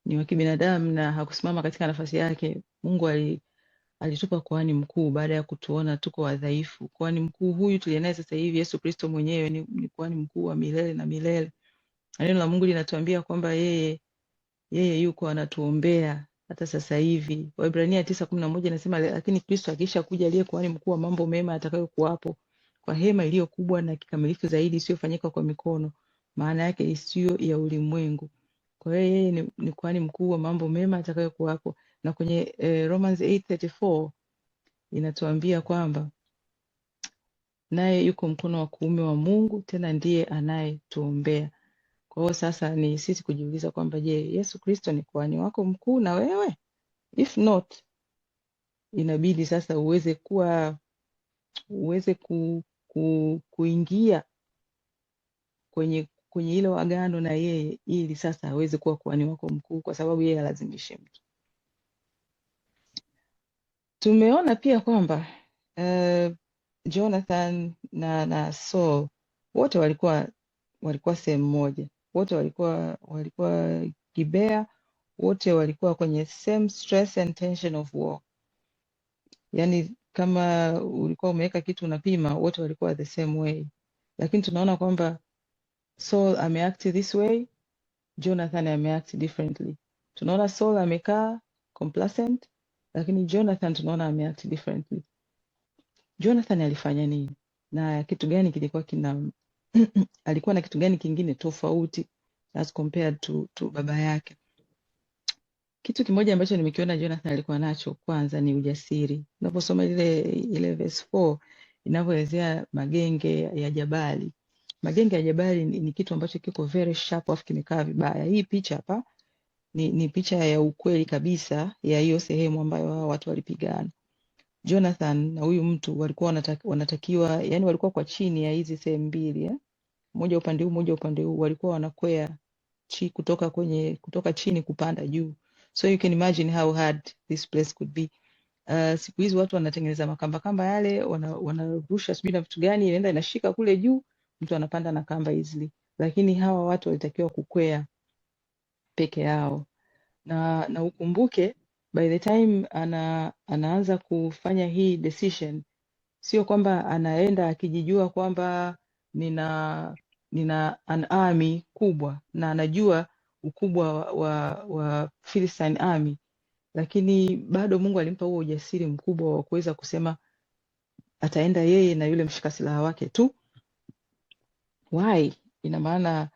ni wa kibinadamu na hakusimama katika nafasi yake, Mungu alitupa kuhani mkuu baada ya kutuona tuko wadhaifu. Kuhani mkuu huyu tulienaye sasa hivi, Yesu Kristo mwenyewe, ni kuhani mkuu wa milele na milele. Neno la Mungu linatuambia kwamba yeye yuko anatuombea hata sasa hivi. Waebrania 9:11 inasema lakini Kristo akisha kuja aliye kuhani mkuu wa mambo mema atakayokuwapo kwa hema iliyo kubwa na kikamilifu zaidi isiyofanyika kwa mikono, maana yake isiyo ya ulimwengu. Kwa hiyo yeye ni kuhani mkuu wa mambo mema atakayokuwapo. Na kwenye Romans 8:34 inatuambia kwamba naye yuko mkono wa kuume wa Mungu, tena ndiye anayetuombea. Kwa hiyo sasa ni sisi kujiuliza kwamba je, Yesu Kristo ni kuhani wako mkuu na wewe? If not, inabidi sasa uweze kuingia kwenye hilo agano na yeye, ili sasa aweze kuwa kuhani wako mkuu, kwa sababu yeye halazimishi mtu. Tumeona pia kwamba Jonathan na Saul wote walikuwa sehemu moja, wote walikuwa Gibea, wote walikuwa kwenye same stress and tension of war. Yani kama ulikuwa umeweka kitu unapima, wote walikuwa the same way. Lakini tunaona kwamba Saul ameact this way, Jonathan ameact differently. Tunaona Saul amekaa complacent, lakini Jonathan tunaona ameact differently. Jonathan alifanya nini? Na kitu gani kilikuwa alikuwa na kitu gani kingine tofauti as compared to baba yake? Kitu kimoja ambacho nimekiona Jonathan alikuwa nacho kwanza ni ujasiri. Unaposoma ile verse 4 inavyoelezea magenge ya Jabali. Magenge ya Jabali ni kitu ambacho kiko very sharp, afu kimekaa vibaya. Hii picha hapa ni picha ya ukweli kabisa ya hiyo sehemu ambayo hao watu walipigana. Jonathan na huyu mtu walikuwa wanatakiwa, yani walikuwa kwa chini ya hizi sehemu mbili, moja upande huu moja upande huu, walikuwa wanakwea kutoka chini kupanda juu. So you can imagine how hard this place could be. Siku hizi watu wanatengeneza makamba yale, wanarusha sijui na vitu gani, inaenda inashika kule juu, mtu anapanda na kamba easily. Lakini hawa watu walitakiwa kukwea peke yao. Na ukumbuke by the time anaanza kufanya hii decision, sio kwamba anaenda akijijua kwamba nina an army kubwa na anajua ukubwa wa Philistine army, lakini bado Mungu alimpa huo ujasiri mkubwa wa kuweza kusema ataenda yeye na yule mshika silaha wake tu. Why? Ina maana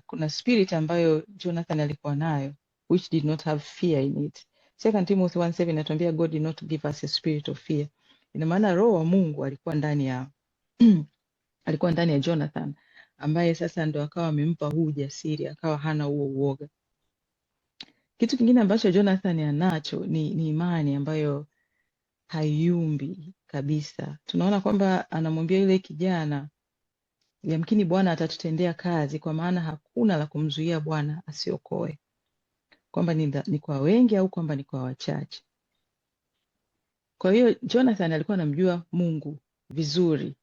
kuna spirit ambayo Jonathan alikuwa nayo, which did not have fear in it. 2 Timothy 1:7 inatuambia God did not give us a spirit of fear. Ina maana Roho wa Mungu alikuwa ndani ya Jonathan, ambaye sasa ndo akawa amempa huu ujasiri, akawa hana huo uoga. Kitu kingine ambacho Jonathan anacho ni imani ambayo hayumbi kabisa. Tunaona kwamba anamwambia yule kijana, yamkini Bwana atatutendea kazi, kwa maana hakuna la kumzuia Bwana asiokoe. Kwamba ni kwa wengi au kwamba ni kwa wachache. Kwa hiyo Jonathan alikuwa anamjua Mungu vizuri,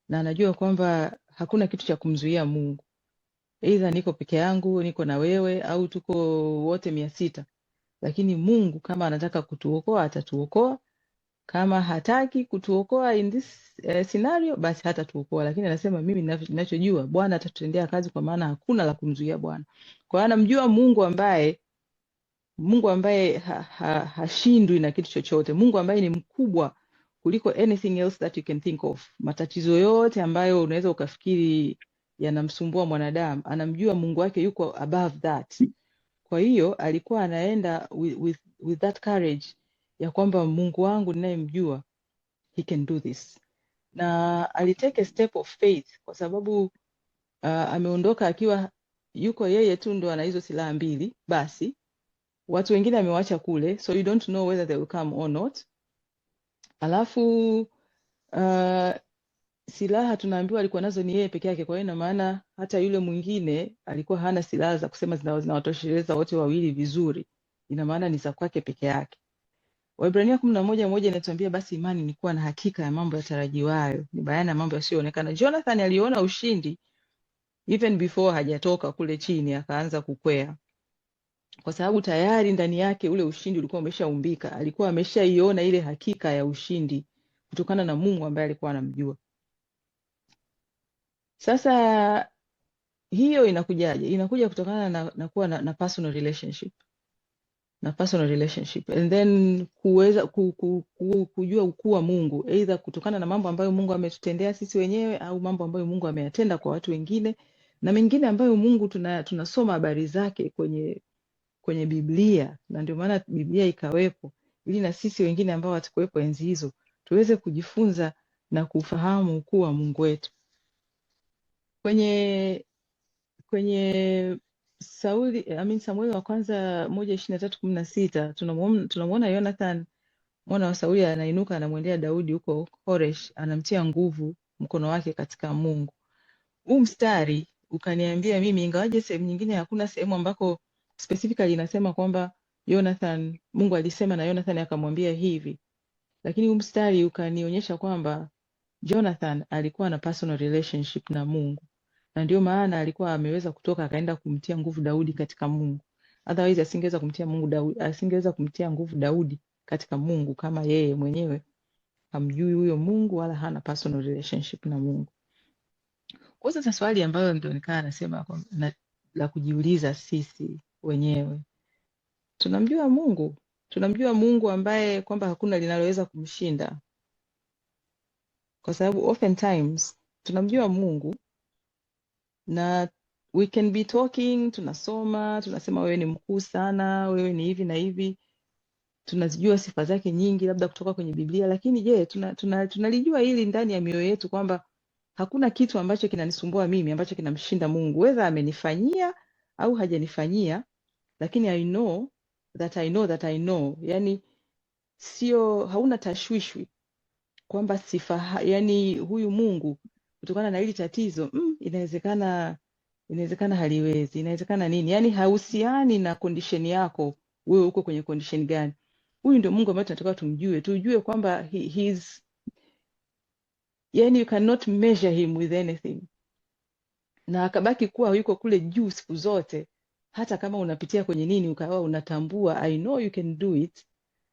na anajua kwamba hakuna kitu cha kumzuia Mungu. Either niko peke yangu, niko na wewe, au tuko wote 600. Lakini Mungu kama anataka kutuokoa atatuokoa. Kama hataki kutuokoa in this scenario, basi hatatuokoa. Lakini anasema mimi ninachojua Bwana atatutendea kazi, kwa maana hakuna la kumzuia Bwana. Kwa hiyo anamjua Mungu ambaye hashindwi na kitu chochote. Mungu ambaye ni mkubwa kuliko anything else that you can think of. Matatizo yote ambayo unaweza ukafikiri yanamsumbua mwanadamu, anamjua Mungu wake yuko above that. Kwa hiyo alikuwa anaenda with that courage ya kwamba Mungu wangu ninayemjua, he can do this. Na alitake a step of faith kwa sababu ameondoka akiwa yuko yeye tu ndo ana hizo silaha mbili, basi watu wengine amewacha kule, so you don't know whether they will come or not. Alafu silaha tunaambiwa alikuwa nazo ni yeye peke yake, kwa hiyo ina maana hata yule mwingine alikuwa hana silaha za kusema zinawatosheleza wote wawili vizuri, ina maana ni za kwake peke yake. Waebrania 11:1 inatuambia basi imani ni kuwa na hakika ya mambo yatarajiwayo, ni bayana ya mambo yasiyoonekana. Jonathan aliona ushindi even before hajatoka kule chini akaanza kukwea, kwa sababu tayari ndani yake ule ushindi ulikuwa umeshaumbika. Alikuwa ameshaiona ile hakika ya ushindi kutokana na Mungu ambaye alikuwa anamjua. Sasa hiyo inakujaje? Inakuja kutokana na kuwa na personal relationship. Na personal relationship. And then kuweza kujua ukuu wa Mungu, either kutokana na mambo ambayo Mungu ametutendea sisi wenyewe au mambo ambayo Mungu ameyatenda kwa watu wengine, na mengine ambayo Mungu tunasoma habari zake kwenye Biblia, na ndio maana Biblia ikawepo ili na sisi wengine ambao hatukuwepo enzi hizo tuweze kujifunza na kufahamu ukuu wa Mungu wetu. Kwenye Samueli wa kwanza 1:23-16 tunamuona Jonathan mwana wa Sauli anainuka anamwendea Daudi huko Horesh, anamtia nguvu mkono wake katika Mungu. Huu mstari ukaniambia mimi, ingawaje sehemu nyingine hakuna sehemu ambako specifically inasema kwamba Mungu alisema na Jonathan akamwambia hivi, lakini huu mstari ukanionyesha kwamba Jonathan alikuwa na personal relationship na Mungu, na ndio maana alikuwa ameweza kutoka akaenda kumtia nguvu Daudi katika Mungu. Otherwise asingeweza kumtia nguvu Daudi katika Mungu kama yeye mwenyewe hamjui huyo Mungu wala hana personal relationship na Mungu. Kwa sasa swali ambayo ndio nikaa nasema la kujiuliza sisi wenyewe, tunamjua Mungu ambaye kwamba hakuna linaloweza kumshinda? Kwa sababu oftentimes tunamjua Mungu na we can be talking, tunasoma, tunasema wewe ni mkuu sana, wewe ni hivi na hivi, tunazijua sifa zake nyingi labda kutoka kwenye Biblia, lakini je, tunalijua hili ndani ya mioyo yetu kwamba hakuna kitu ambacho kinanisumbua mimi ambacho kinamshinda Mungu, whether amenifanyia au hajanifanyia, lakini I know that I know that I know. Yani hauna tashwishwi kwamba yani huyu Mungu kutokana na hili tatizo inawezekana haliwezi, inawezekana nini, yani hauhusiani na condition yako wewe uko kwenye condition gani. Huyu ndio Mungu ambaye tunataka tujue kwamba yani you cannot measure him with anything, na akabaki kuwa yuko kule juu siku zote, hata kama unapitia kwenye nini ukawa unatambua I know you can do it,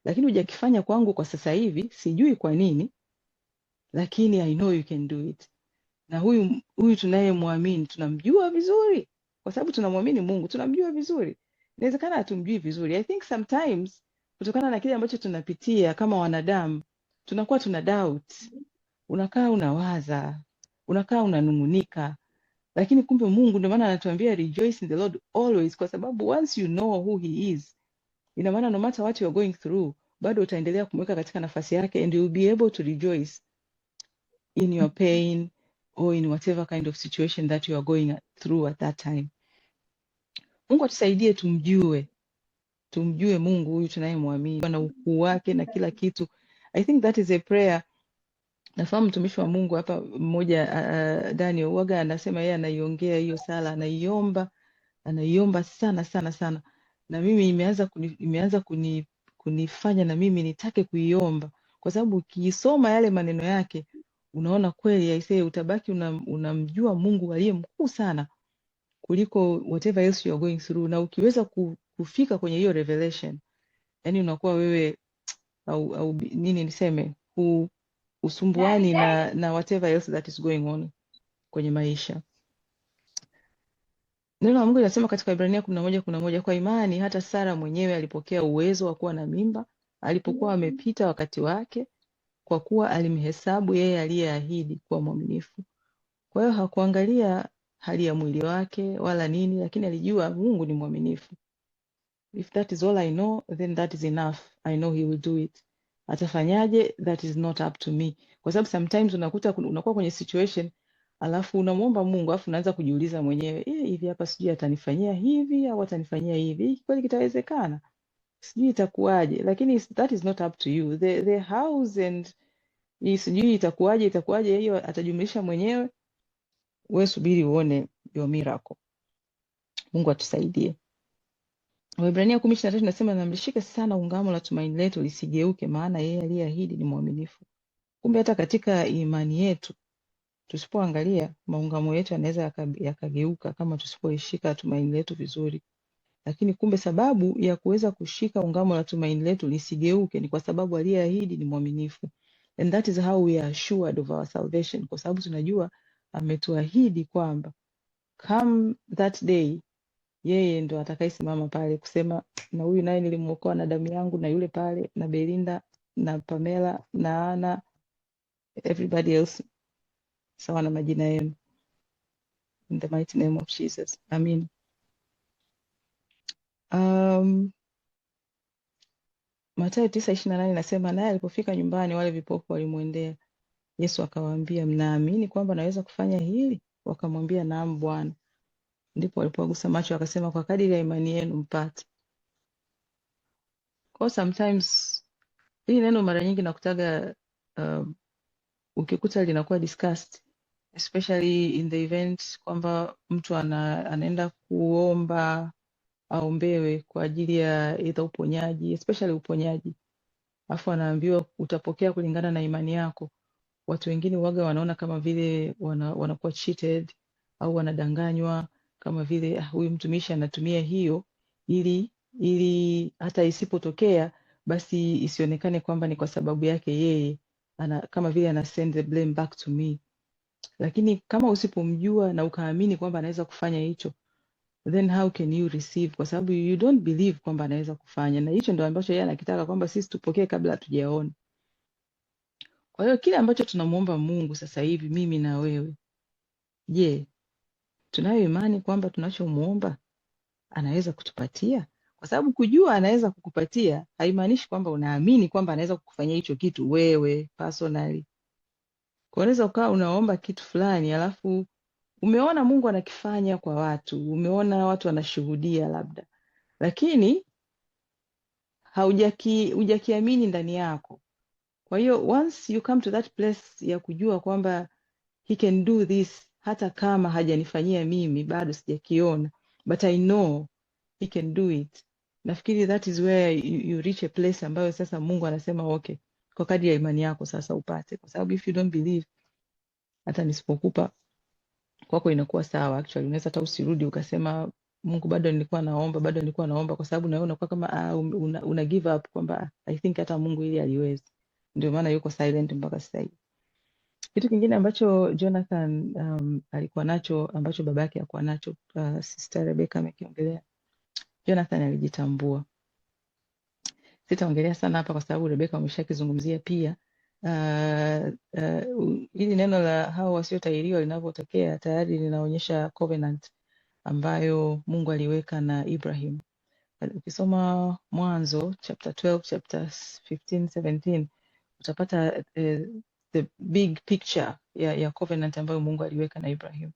lakini hujakifanya kwangu kwa sasa hivi, sijui kwa nini, lakini I know you can do it. Na huyu tunayemwamini tunamjua vizuri, kwa sababu tunamwamini Mungu, tunamjua vizuri. Inawezekana hatumjui vizuri. I think sometimes kutokana na kile ambacho tunapitia kama wanadamu tunakuwa tuna doubt. Unakaa unawaza, unakaa unanungunika, lakini kumbe Mungu ndio maana anatuambia rejoice in the Lord always, kwa sababu once you know who he is, ina maana no matter what you are going through, bado utaendelea kumweka katika nafasi yake, and you will be able to rejoice in your pain or in whatever kind of situation that you are going through at that time. Mungu atusaidie tumjue Mungu huyu tunayemwamini na ukuu wake na kila kitu. I think that is a prayer. Nafahamu mtumishi wa Mungu hapa mmoja Daniel Uwaga anasema yeye anaiongea hiyo sala, anaiomba sana sana sana, na mimi imeanza kunifanya na mimi nitake kuiomba, kwa sababu ukiisoma yale maneno yake unaona kweli aisee, utabaki unamjua Mungu aliye mkuu sana kuliko whatever else you are going through. Na ukiweza kufika kwenye hiyo revelation, yani unakuwa wewe au nini niseme, usumbuani na whatever else that is going on kwenye maisha. Neno la Mungu linasema katika Ibrania 11:11, kwa imani hata Sara mwenyewe alipokea uwezo wa kuwa na mimba alipokuwa amepita wakati wake, kwa kuwa alimhesabu yeye aliyeahidi kuwa mwaminifu. Kwa hiyo hakuangalia hali ya mwili wake wala nini, lakini alijua Mungu ni mwaminifu. If that is all I know, then that is enough. I know he will do it. Atafanyaje? That is not up to me. Kwa sababu sometimes unakuta unakuwa kwenye situation alafu unamwomba Mungu alafu unaanza kujiuliza mwenyewe, hivi hapa sijui atanifanyia hivi au atanifanyia hivi, kweli kitawezekana? Sijui itakuwaje, lakini that is not up to you. The house and sijui itakuwaje, hiyo atajumlisha mwenyewe. Wewe subiri uone your miracle. Mungu atusaidie. Waebrania 10:23 inasema namlishike sana ungamo la tumaini letu lisigeuke, maana yeye aliyeahidi ni mwaminifu. Kumbe hata katika imani yetu tusipoangalia maungamo yetu yanaweza yakageuka kama tusipoishika tumaini letu vizuri. Lakini kumbe sababu ya kuweza kushika ungamo la tumaini letu lisigeuke ni kwa sababu aliyeahidi ni mwaminifu. And that is how we are assured of our salvation, kwa sababu tunajua ametuahidi kwamba come that day yeye ndo atakayesimama pale kusema, na huyu naye nilimuokoa na damu yangu, na yule pale, na Belinda na Pamela na Ana, everybody else sawa na majina yenu, in the mighty name of Jesus, amen. Mathayo 9:28 inasema, naye alipofika nyumbani wale vipofu walimwendea Yesu akawaambia, mnaamini kwamba naweza kufanya hili? Wakamwambia, naam Bwana. Ndipo walipogusa macho akasema, kwa kadiri ya imani yenu mpate. Kwa sometimes hii neno mara nyingi nakutaga ukikuta linakuwa discussed, especially in the event kwamba mtu anaenda kuomba aombewe kwa ajili ya either uponyaji, especially uponyaji, afu anaambiwa utapokea kulingana na imani yako. Watu wengine waga wanaona kama vile wanakuwa cheated au wanadanganywa, kama vile huyu mtumishi anatumia hiyo ili hata isipotokea basi isionekane kwamba ni kwa sababu yake yeye, kama vile ana send the blame back to me. Lakini kama usipomjua na ukaamini kwamba anaweza kufanya hicho, then how can you receive? Kwa sababu you don't believe kwamba anaweza kufanya, na hicho ndio ambacho yeye anakitaka kwamba sisi tupokee kabla hatujaona. Kwa hiyo kile ambacho tunamuomba Mungu sasa hivi, mimi na wewe, je, tunayo imani kwamba tunachomuomba anaweza kutupatia? Kwa sababu kujua anaweza kukupatia haimaanishi kwamba unaamini kwamba anaweza kukufanyia hicho kitu wewe personally. Kwa unaweza ukawa unaomba kitu fulani alafu umeona Mungu anakifanya kwa watu, umeona watu wanashuhudia labda, lakini hujakiamini ndani yako. Kwa hiyo once you come to that place ya kujua kwamba he can do this, hata kama hajanifanyia mimi bado sijakiona, but I know he can do it. Nafikiri that is where you reach a place ambayo sasa Mungu anasema okay, kwa kadri ya imani yako sasa upate. Kwa sababu if you don't believe, hata nisipokupa kwako inakuwa sawa. Actually unaweza hata usirudi ukasema Mungu bado nilikuwa naomba, kwa sababu nawe unakuwa kama una give up kwamba I think hata Mungu ili aliwezi. Ndio maana yuko silent mpaka sasa hivi. Kitu kingine ambacho Jonathan alikuwa nacho ambacho babake hakuwa nacho, Sister Rebecca amekiongelea. Jonathan alijitambua. Sitaongelea sana hapa kwa sababu Rebecca ameshakizungumzia pia. Hili neno la hao wasiotahiriwa linavyotokea tayari linaonyesha covenant ambayo Mungu aliweka na Ibrahim. Ukisoma Mwanzo chapter 12, chapters 15, 17 utapata the big picture ya covenant ambayo Mungu aliweka na Ibrahim.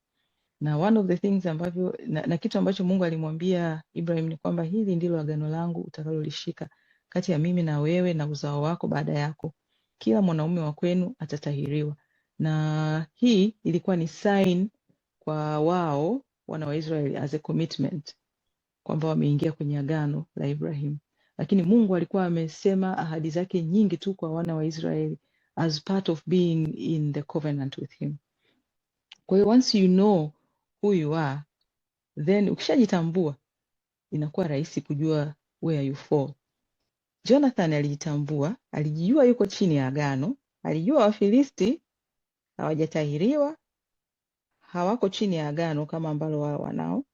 Na one of the things ambavyo na kitu ambacho Mungu alimwambia Ibrahim ni kwamba hili ndilo agano langu utakalolishika kati ya mimi na wewe na uzao wako baada yako. Kila mwanaume wa kwenu atatahiriwa. Na hii ilikuwa ni sign kwa wao wana wa Israeli as a commitment kwamba wameingia kwenye agano la Ibrahim. Lakini Mungu alikuwa amesema ahadi zake nyingi tu kwa wana wa Israeli as part of being in the covenant with him. Kwa hiyo once you know who you are, then ukishajitambua inakuwa rahisi kujua where you fall. Jonathan alijitambua, alijijua yuko chini ya agano, alijua Wafilisti hawajatahiriwa, hawako chini ya agano kama ambalo wao wanao.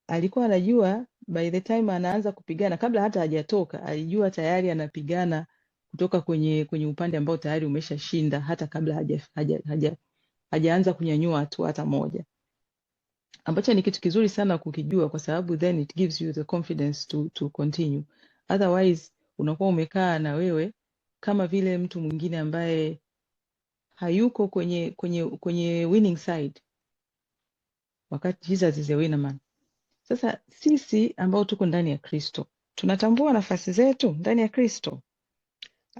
Alikuwa anajua by the time anaanza kupigana, kabla hata hajatoka, alijua tayari anapigana kutoka kwenye upande ambao tayari umeshashinda hata kabla hajaanza kunyanyua hatua hata moja, ambacho ni kitu kizuri sana kukijua, kwa sababu then it gives you the confidence to continue. Otherwise unakuwa umekaa na wewe kama vile mtu mwingine ambaye hayuko kwenye winning side, wakati Jesus is a winner man. Sasa sisi ambao tuko ndani ya Kristo tunatambua nafasi zetu ndani ya Kristo,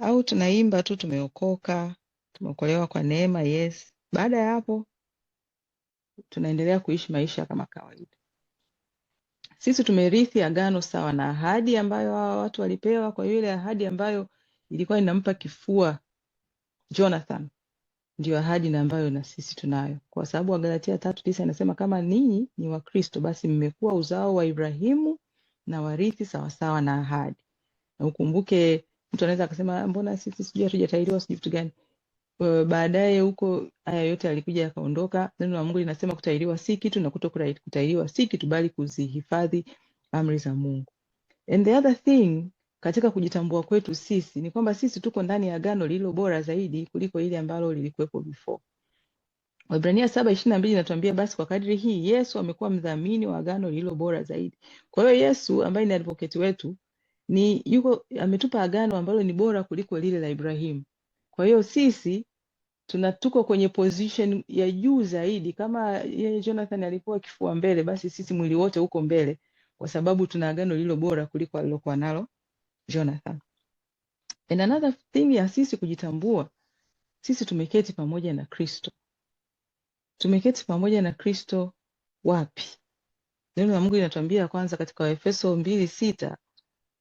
au tunaimba tu tumeokoka, tumeokolewa kwa neema? Yes. Baada ya hapo tunaendelea kuishi maisha kama kawaida. Sisi tumerithi agano sawa na ahadi ambayo hawa watu walipewa. Kwa hiyo ile ahadi ambayo ilikuwa inampa kifua Jonathan ndio ahadi na ambayo na sisi tunayo, kwa sababu Wagalatia 3:9 inasema kama ninyi ni wa Kristo basi mmekuwa uzao wa Ibrahimu na warithi sawasawa na ahadi. Na ukumbuke mtu anaweza akasema mbona sisi sijui hatujatahiriwa sijui vitu gani. Baadaye huko haya yote alikuja yakaondoka. Neno la Mungu linasema kutahiriwa si kitu na kutahiriwa si kitu, bali kuzihifadhi amri za Mungu. And the other thing katika kujitambua kwetu sisi ni kwamba sisi tuko ndani ya agano lililo bora zaidi kuliko ile ambalo lilikuwepo before. Waebrania 7:22 inatuambia basi kwa kadri hii Yesu amekuwa mdhamini wa agano lililo bora zaidi. Kwa hiyo Yesu ambaye ni advocate wetu ametupa agano ambalo ni bora kuliko lile la Ibrahimu. Kwa hiyo sisi tuko kwenye position ya juu zaidi. Kama yeye Jonathan alikuwa kifua mbele, basi sisi mwili wote uko mbele, kwa sababu tuna agano lililo bora kuliko alilokuwa nalo Jonathan. And another thing ya sisi kujitambua, sisi tumeketi pamoja na Kristo. Tumeketi pamoja na Kristo wapi? Neno la Mungu linatuambia kwanza katika Waefeso 2:6,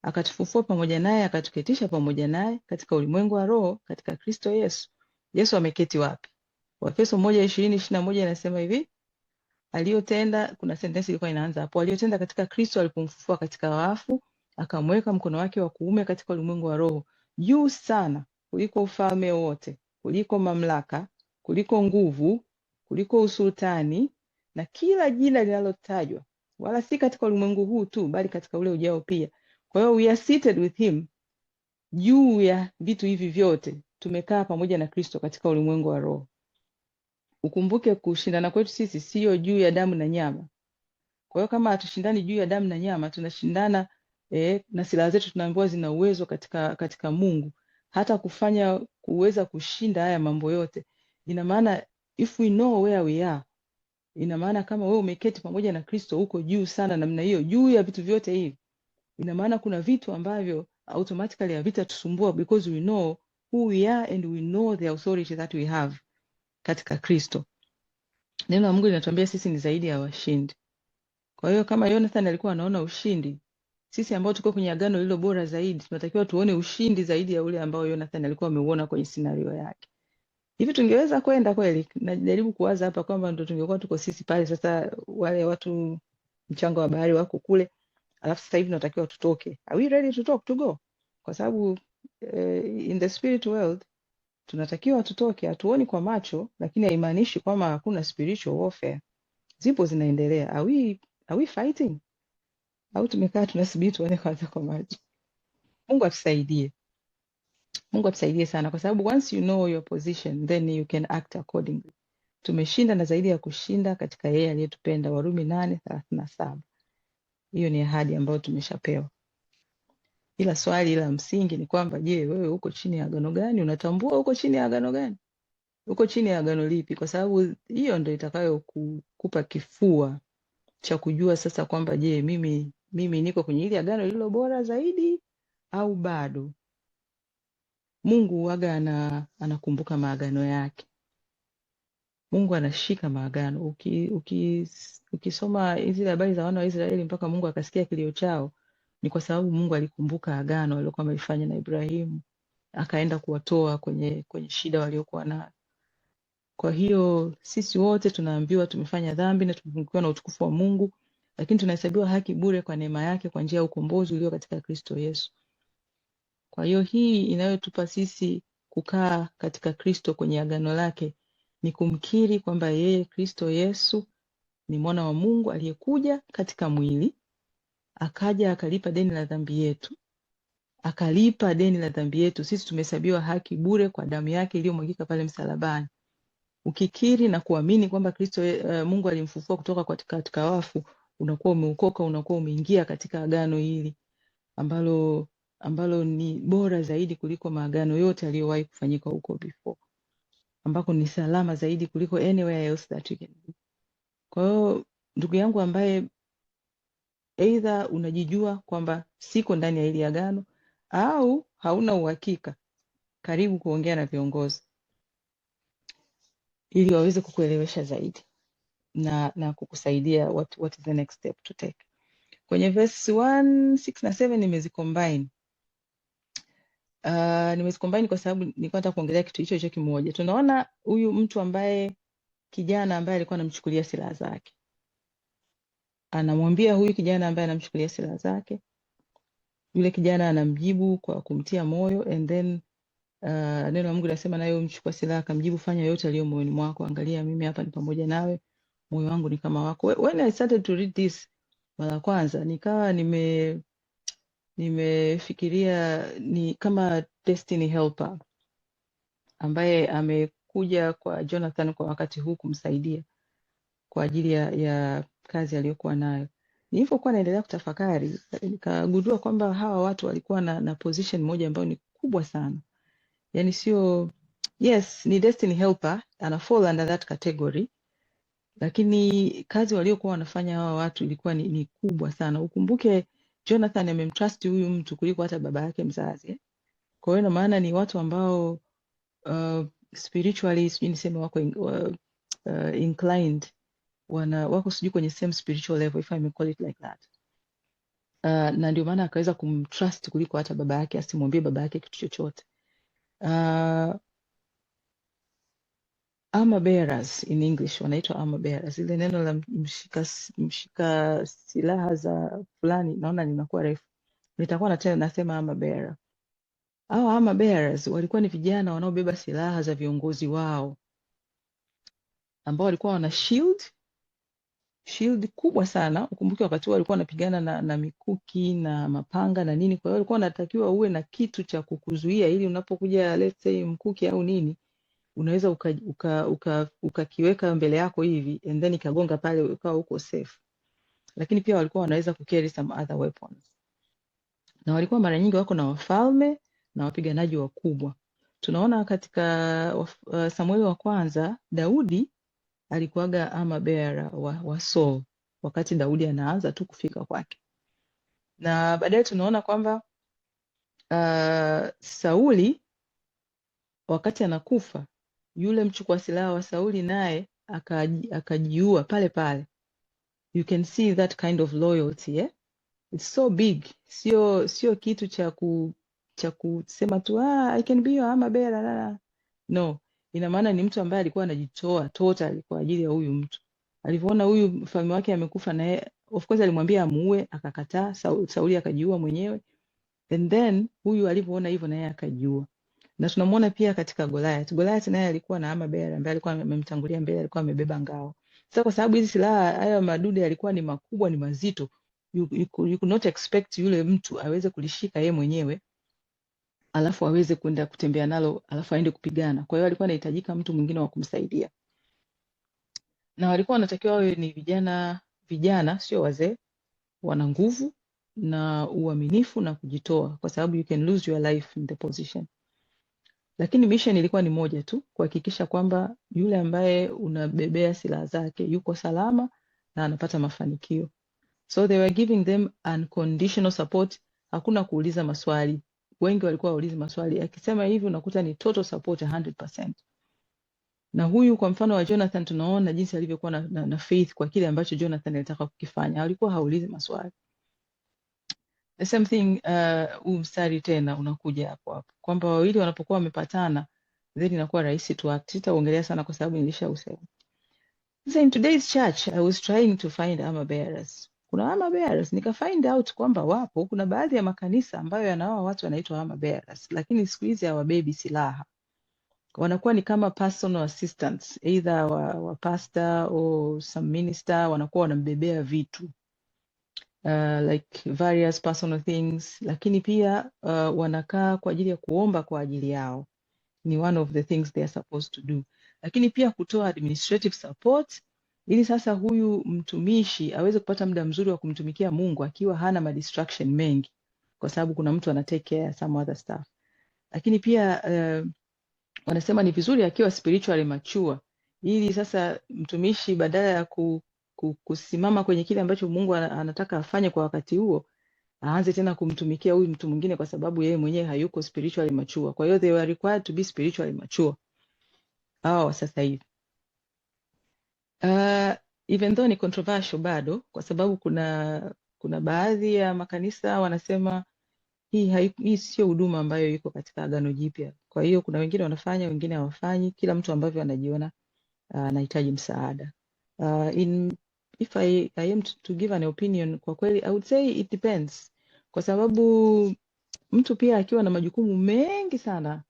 akatufufua pamoja naye akatuketisha pamoja naye katika ulimwengu wa roho katika Kristo Yesu. Yesu ameketi wapi? Waefeso 1:20-21 inasema hivi, aliyotenda, kuna sentensi ilikuwa inaanza hapo, aliyotenda katika Kristo alipomfufua katika wafu, akamweka mkono wake wa kuume katika ulimwengu wa roho, juu sana kuliko ufalme wote, kuliko mamlaka, kuliko nguvu, kuliko usultani na kila jina linalotajwa, wala si katika ulimwengu huu tu, bali katika ule ujao pia. Kwa hiyo we are seated with him. Juu ya vitu hivi vyote tumekaa pamoja na Kristo katika ulimwengu wa roho. Ukumbuke kushindana kwetu sisi sio juu ya damu na nyama. Kwa hiyo kama hatushindani juu ya damu na nyama, tunashindana na silaha zetu tunaambiwa zina uwezo katika Mungu hata kuweza kushinda haya mambo yote. Ina maana if we know where we are, ina maana kama wewe umeketi pamoja na Kristo huko juu sana namna hiyo, juu ya vitu vyote hivi, ina maana kuna vitu ambavyo automatically havitatusumbua because we know who we are and we know the authority that we have katika Kristo. Neno la Mungu linatuambia sisi ni zaidi ya washindi. Kwa hiyo kama Jonathan alikuwa anaona ushindi, sisi ambao tuko kwenye agano lililo bora zaidi tunatakiwa tuone ushindi zaidi ya ule ambao Jonathan alikuwa ameuona kwenye scenario yake. Hivi tungeweza kwenda kweli? Najaribu kuwaza hapa kwamba ndo tungekuwa tuko sisi pale, sasa wale watu mchanga wa bahari wako kule, alafu sasa hivi tunatakiwa tutoke. Are we ready to go? Kwa sababu in the spirit world tunatakiwa tutoke. Hatuoni kwa macho, lakini haimaanishi kwamba hakuna spiritual warfare. Zipo zinaendelea. Are we fighting? Au tumekaa tunasubiri tuone kwanza kwa macho? Mungu atusaidie. Mungu atusaidie sana, kwa sababu once you know your position then you can act accordingly. Tumeshinda na zaidi ya kushinda katika yeye aliyetupenda, Warumi 8:37. Hiyo ni ahadi ambayo tumeshapewa. Ila swali la msingi ni kwamba je, wewe uko chini ya agano gani? Unatambua uko chini ya agano gani? Uko chini ya agano lipi? Kwa sababu hiyo ndio itakayo kukupa kifua cha kujua sasa kwamba je, mimi niko kwenye ile agano lililo bora zaidi au bado. Mungu huaga anakumbuka maagano yake. Mungu anashika maagano. Ukisoma hizi habari za wana wa Israeli mpaka Mungu akasikia kilio chao, ni kwa sababu Mungu alikumbuka agano alilokuwa amelifanya na Ibrahimu, akaenda kuwatoa kwenye shida waliokuwa nayo. Kwa hiyo sisi wote tunaambiwa tumefanya dhambi na tumepungukiwa na utukufu wa Mungu, lakini tunahesabiwa haki bure kwa neema yake kwa njia ya ukombozi ulio katika Kristo Yesu. Kwa hiyo hii inayotupa sisi kukaa katika Kristo kwenye agano lake ni kumkiri kwamba yeye Kristo Yesu ni mwana wa Mungu aliyekuja katika mwili, akaja akalipa deni la dhambi yetu, akalipa deni la dhambi yetu. Sisi tumehesabiwa haki bure kwa damu yake iliyomwagika pale msalabani. Ukikiri na kuamini kwamba Kristo Mungu alimfufua kutoka katika wafu, unakuwa umeokoka, unakuwa umeingia katika agano hili ambalo ni bora zaidi kuliko maagano yote yaliyowahi kufanyika huko before, ambako ni salama zaidi kuliko anywhere else that you can be. Kwa hiyo ndugu yangu ambaye either unajijua kwamba siko ndani ya hili agano au hauna uhakika, karibu kuongea na viongozi ili waweze kukuelewesha zaidi na kukusaidia what is the next step to take. Kwenye verse 1, 6 na 7 nimezicombine. Nimezicombine kwa sababu nilikuwa nataka kuongelea kitu hicho kimoja. Tunaona huyu mtu ambaye kijana ambaye alikuwa anamchukulia silaha zake. Anamwambia huyu kijana ambaye anamchukulia silaha zake. Yule kijana anamjibu kwa kumtia moyo, and then neno la Mungu linasema naye mchukua silaha akamjibu, fanya yote aliyo moyoni mwako, angalia mimi hapa ni pamoja nawe, moyo wangu ni kama wako. When I started to read this mara kwanza, nikawa nimefikiria ni kama destiny helper ambaye amekuja kwa Jonathan kwa wakati huu kumsaidia kwa ajili ya kazi aliyokuwa nayo. Nilipokuwa naendelea kutafakari, nikagundua kwamba hawa watu walikuwa na position moja ambayo ni kubwa sana. Yani sio, yes, ni destiny helper, ana fall under that category, lakini kazi waliokuwa wanafanya hawa watu ilikuwa ni kubwa sana. Ukumbuke Jonathan amemtrust huyu mtu kuliko hata baba yake mzazi. Kwa hiyo na maana ni watu ambao spiritually sijui niseme wako inclined, wako sijui kwenye same spiritual level, if I may call it like that. Na ndio maana akaweza kumtrust kuliko hata baba yake, asimwambie baba yake kitu chochote. Armor bearers in English wanaitwa armor bearers. Ile neno la mshika silaha za fulani naona linakuwa refu. Nitakuwa nasema armor bearer. Hao armor bearers walikuwa ni vijana wanaobeba silaha za viongozi wao, ambao walikuwa wana shield kubwa sana. Ukumbuke wakati walikuwa wanapigana na mikuki na mapanga na nini, kwa hiyo walikuwa wanatakiwa uwe na kitu cha kukuzuia, ili unapokuja let's say mkuki au nini, unaweza ukakiweka mbele yako hivi and then ikagonga pale ukawa uko safe. Lakini pia walikuwa wanaweza kucarry some other weapons, na walikuwa mara nyingi wako na wafalme na wapiganaji wakubwa. Tunaona katika Samueli wa kwanza, Daudi alikuwaga armor bearer wa Saul wakati Daudi anaanza tu kufika kwake, na baadaye tunaona kwamba Sauli wakati anakufa, yule mchukua silaha wa Sauli naye akajiua pale pale. You can see that kind of loyalty, yeah? It's so big. Sio kitu cha kusema tu I can be your armor bearer. No, ina maana ni mtu ambaye alikuwa anajitoa totally kwa ajili ya huyu mtu. Alivyoona huyu mfalme wake amekufa, naye of course alimwambia amuue, akakataa. Sauli akajiua mwenyewe, and then huyu alivyoona hivyo naye akajiua. Na tunamuona pia katika Goliath naye alikuwa na armor bearer ambaye alikuwa amemtangulia mbele, alikuwa amebeba ngao. Sasa kwa sababu hizi silaha haya madude yalikuwa ni makubwa, ni mazito, you could not expect yule mtu aweze kulishika yeye mwenyewe alafu aweze kwenda kutembea nalo alafu aende kupigana. Kwa hiyo alikuwa anahitajika mtu mwingine wa kumsaidia, na walikuwa wanatakiwa wawe ni vijana sio wazee, wana nguvu na uaminifu na kujitoa, kwa sababu you can lose your life in the position. Lakini mission ilikuwa ni moja tu, kuhakikisha kwamba yule ambaye unabebea silaha zake yuko salama na anapata mafanikio. So they were giving them unconditional support. Hakuna kuuliza maswali. Wengi walikuwa waulizi maswali. Akisema hivi unakuta ni total support 100%. Na huyu kwa mfano wa Jonathan, tunaona jinsi alivyokuwa na faith kwa kile ambacho Jonathan alitaka kukifanya. Alikuwa haulizi maswali. The same thing mstari tena unakuja hapo kwamba wawili wanapokuwa wamepatana then inakuwa rahisi tu act. Sitaongelea sana kwa sababu nilishausema. So in today's church I was trying to find armor bearers. Kuna armor bearers, nika find out kwamba wapo, kuna baadhi ya makanisa ambayo yanaoa watu wanaitwa armor bearers, lakini siku hizi hawabebi silaha. Wanakuwa ni kama personal assistants, either wa pastor or some minister, wanakuwa wanambebea vitu. like various personal things, lakini pia wanakaa kwa ajili ya kuomba kwa ajili yao, ni one of the things they are supposed to do, lakini pia kutoa administrative support ili sasa huyu mtumishi aweze kupata muda mzuri wa kumtumikia Mungu akiwa hana madistraction mengi, kwa sababu kuna mtu ana take care some other stuff. Lakini pia wanasema ni vizuri akiwa spiritually mature, ili sasa mtumishi badala ya kusimama kwenye kile ambacho Mungu anataka afanye kwa wakati huo, aanze tena kumtumikia huyu mtu mwingine, kwa sababu yeye mwenyewe hayuko spiritually mature. Kwa hiyo they were required to be spiritually mature sasa hivi. Even though ni controversial bado, kwa sababu kuna baadhi ya makanisa wanasema hii sio huduma ambayo iko katika Agano Jipya. Kwa hiyo kuna wengine wanafanya, wengine hawafanyi, kila mtu ambavyo anajiona anahitaji msaada. If I am to give an opinion, kwa kweli I would say it depends, kwa sababu mtu pia akiwa na majukumu mengi sana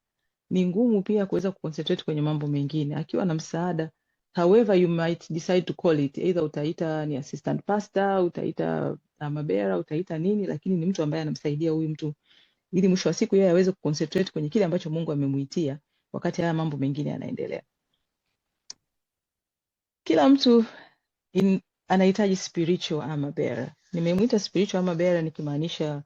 ni ngumu pia kuweza kuconcentrate kwenye mambo mengine. Akiwa na msaada, however you might decide to call it, either utaita ni assistant pastor, utaita mabera, utaita nini, lakini ni mtu ambaye anamsaidia huyu mtu ili mwisho wa siku yeye aweze kuconcentrate kwenye kile ambacho Mungu amemuitia wakati haya mambo mengine yanaendelea. Kila mtu anahitaji spiritual armor bearer. Nimemuita spiritual armor bearer nikimaanisha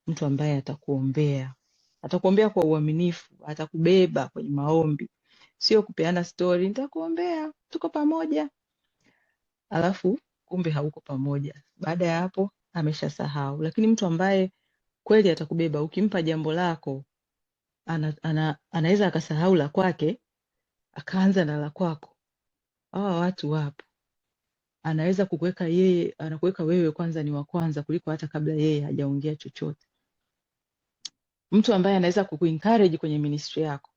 mtu ambaye atakuombea kwa uaminifu, atakubeba kwenye maombi, sio kupeana story, nitakuombea, tuko pamoja, alafu kumbe hauko pamoja. Baada ya hapo ameshasahau. Lakini mtu ambaye kweli atakubeba, ukimpa jambo lako anaweza akasahau la kwake akaanza na la kwako. Hawa watu wapo. Anaweza anakuweka wewe kwanza, ni wa kwanza kuliko hata kabla yeye hajaongea chochote. Mtu ambaye anaweza kukuencourage kwenye ministry yako,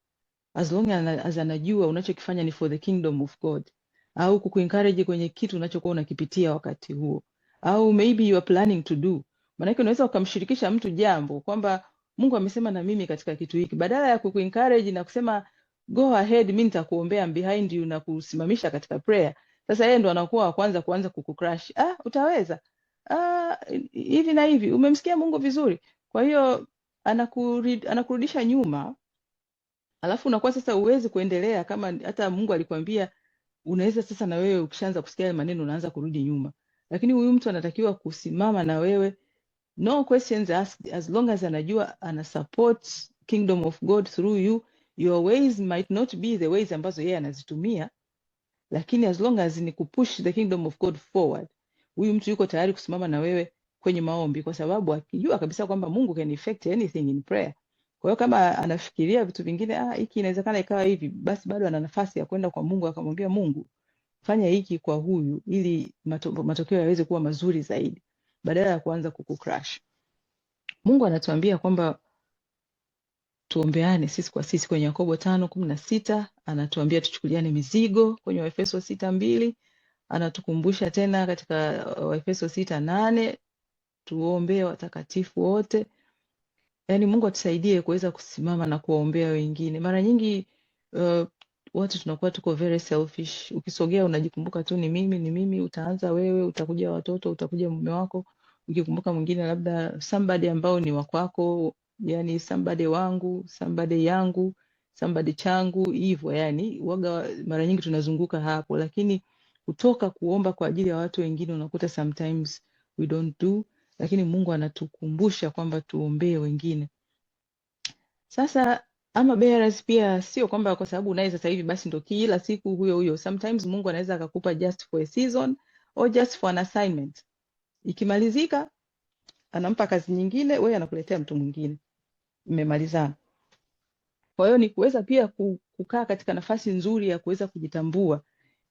as long as anajua unachokifanya ni for the kingdom of God, au kukuencourage kwenye kitu unachokuwa unakipitia wakati huo, au maybe you are planning to do. Maana unaweza ukamshirikisha mtu jambo kwamba Mungu amesema na mimi katika kitu hiki, badala ya kukuencourage na kusema go ahead, mimi nitakuombea behind you na kusimamisha katika prayer. Sasa yeye ndo anakuwa wa kwanza kuanza kukucrash. Utaweza hivi na hivi, umemsikia Mungu vizuri. Kwa hiyo anakurudisha nyuma, alafu unakuwa sasa uwezi kuendelea. Kama hata Mungu alikwambia, unaweza sasa na wewe ukishaanza kusikia maneno unaanza kurudi nyuma. Lakini huyu mtu anatakiwa kusimama na wewe, no questions asked, as long as anajua ana support kingdom of God through you. Your ways might not be the ways ambazo yeye anazitumia, lakini as long as ni kupush the kingdom of God forward, huyu mtu yuko tayari kusimama na wewe kwenye maombi, kwa sababu akijua kabisa kwamba Mungu can effect anything in prayer. Kwa hiyo kama anafikiria vitu vingine, hiki inawezekana ikawa hivi, basi bado ana nafasi ya kwenda kwa Mungu akamwambia Mungu, fanya hiki kwa huyu ili matokeo yaweze kuwa mazuri zaidi, badala ya kuanza kukucrash. Mungu anatuambia kwamba tuombeane sisi kwa sisi kwenye Yakobo 5:16, anatuambia tuchukuliane mizigo kwenye Waefeso 6:2, anatukumbusha tena katika Waefeso 6:8 tuombee watakatifu wote. Yaani Mungu atusaidie kuweza kusimama na kuwaombea wengine. Mara nyingi watu tunakuwa tuko very selfish. Ukisogea unajikumbuka tu ni mimi, utaanza wewe, utakuja watoto, utakuja mume wako, ukikumbuka mwingine labda somebody ambao ni wa kwako, yani somebody wangu, somebody yangu, somebody changu, hivyo yani waga mara nyingi tunazunguka hapo. Lakini kutoka kuomba kwa ajili ya watu wengine unakuta sometimes we don't do, lakini Mungu anatukumbusha kwamba tuombee wengine. Sasa ama bearers pia sio kwamba kwa sababu unaye sasa hivi basi ndo kila siku huyo. Sometimes Mungu anaweza akakupa just for a season or just for an assignment. Ikimalizika anampa kazi nyingine, wewe anakuletea mtu mwingine, mmemalizana. Kwa hiyo ni kuweza pia kukaa katika nafasi nzuri ya kuweza kujitambua,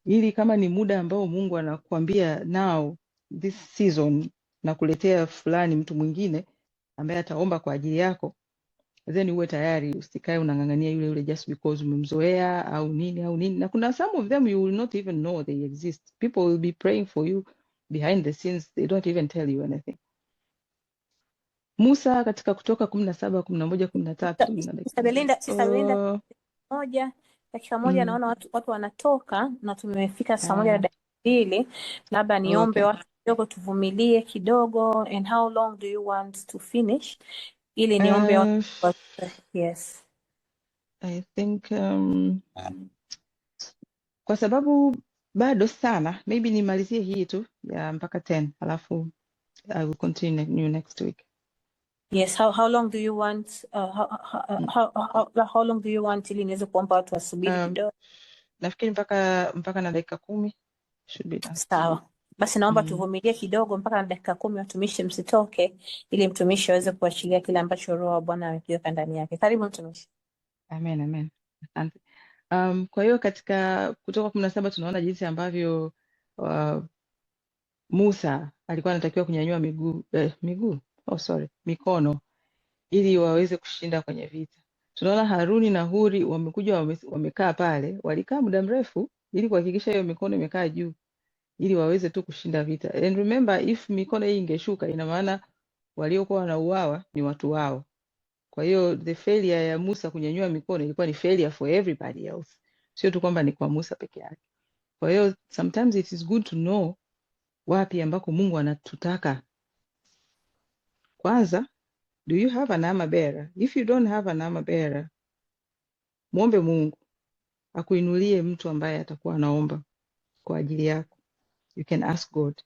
ili kama ni muda ambao Mungu anakuambia now this season na kuletea fulani mtu mwingine ambaye ataomba kwa ajili yako, then uwe tayari, usikae unangangania yule just because umemzoea au nini. Na kuna some of them you will not even know they exist. People will be praying for you behind the scenes, they don't even tell you anything. Musa katika Kutoka 17:11-13 Sister Belinda, dakika moja Mm. naona watu wanatoka na tumefika saa 1 na dakika 2, labda niombe Okay. watu kidogo, tuvumilie kidogo. And how long do you want to finish? Ili niombe yes. I think kwa sababu bado sana, maybe nimalizie hii tu ya mpaka 10 alafu I will continue next week. Yes, how long do you want how long do you want ili niweze kuomba watu wasubiri kidogo? Nafikiri mpaka na dakika 10 should be done. Sawa. Basi naomba tuvumilie kidogo mpaka na dakika 10, watumishi msitoke, ili mtumishi aweze kuachilia kile ambacho Roho wa Bwana amekiweka ndani yake. Karibu mtumishi. Amen. Asante. Kwa hiyo katika Kutoka 17 tunaona jinsi ambavyo Musa alikuwa anatakiwa kunyanyua mikono ili waweze kushinda kwenye vita. Tunaona Haruni na Huri wamekuja wamekaa pale, walikaa muda mrefu ili kuhakikisha hiyo mikono imekaa juu ili waweze tu kushinda vita. And remember, if mikono hii ingeshuka, ina maana waliokuwa wanauawa ni watu wao. Kwa hiyo the failure ya Musa kunyanyua mikono ilikuwa ni failure for everybody else, sio tu kwamba ni kwa Musa peke yake. Kwa hiyo sometimes it is good to know wapi ambako Mungu anatutaka. Kwanza, do you have an armor bearer? If you don't have an armor bearer, muombe Mungu akuinulie mtu ambaye atakuwa anaomba kwa ajili yako. You can ask God.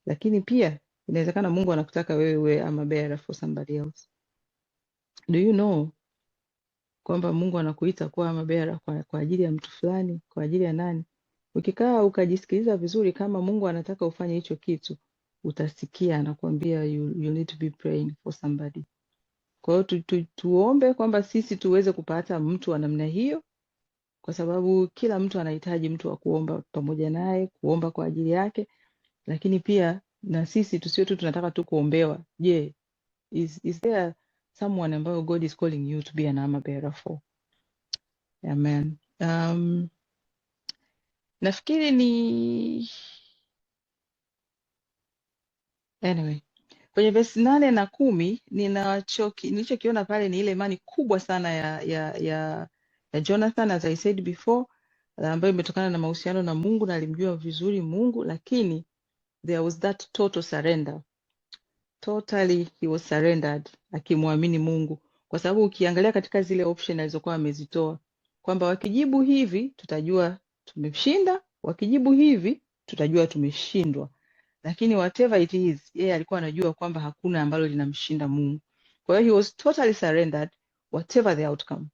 Lakini pia inawezekana Mungu anakutaka wewe uwe armor bearer for somebody else. Do you know kwamba Mungu anakuita kuwa armor bearer kwa ajili ya mtu fulani, kwa ajili ya nani? Ukikaa ukajisikiliza vizuri, kama Mungu anataka ufanye hicho kitu, utasikia anakuambia you need to be praying for somebody. Kwa hiyo tuombe kwamba sisi tuweze kupata mtu wa namna hiyo, kwa sababu kila mtu anahitaji mtu wa kuomba pamoja naye, kuomba kwa ajili yake. Lakini pia na sisi tusio tu tunataka tu kuombewa. Je, is there someone ambayo God is calling you to be an armor bearer for? Amen. Nafikiri ni anyway, kwenye verse 8 na 10 nilichokiona pale ni ile imani kubwa sana ya Jonathan, as I said before, ambayo imetokana na mahusiano na Mungu na alimjua vizuri Mungu, lakini there was that total surrender. Totally he was surrendered, akimwamini Mungu, kwa sababu ukiangalia katika zile option alizokuwa amezitoa kwamba wakijibu hivi tutajua tumeshinda, wakijibu hivi tutajua tumeshindwa. Lakini whatever it is, yeye alikuwa anajua kwamba hakuna ambalo linamshinda Mungu. Kwa hiyo he was totally surrendered whatever the outcome.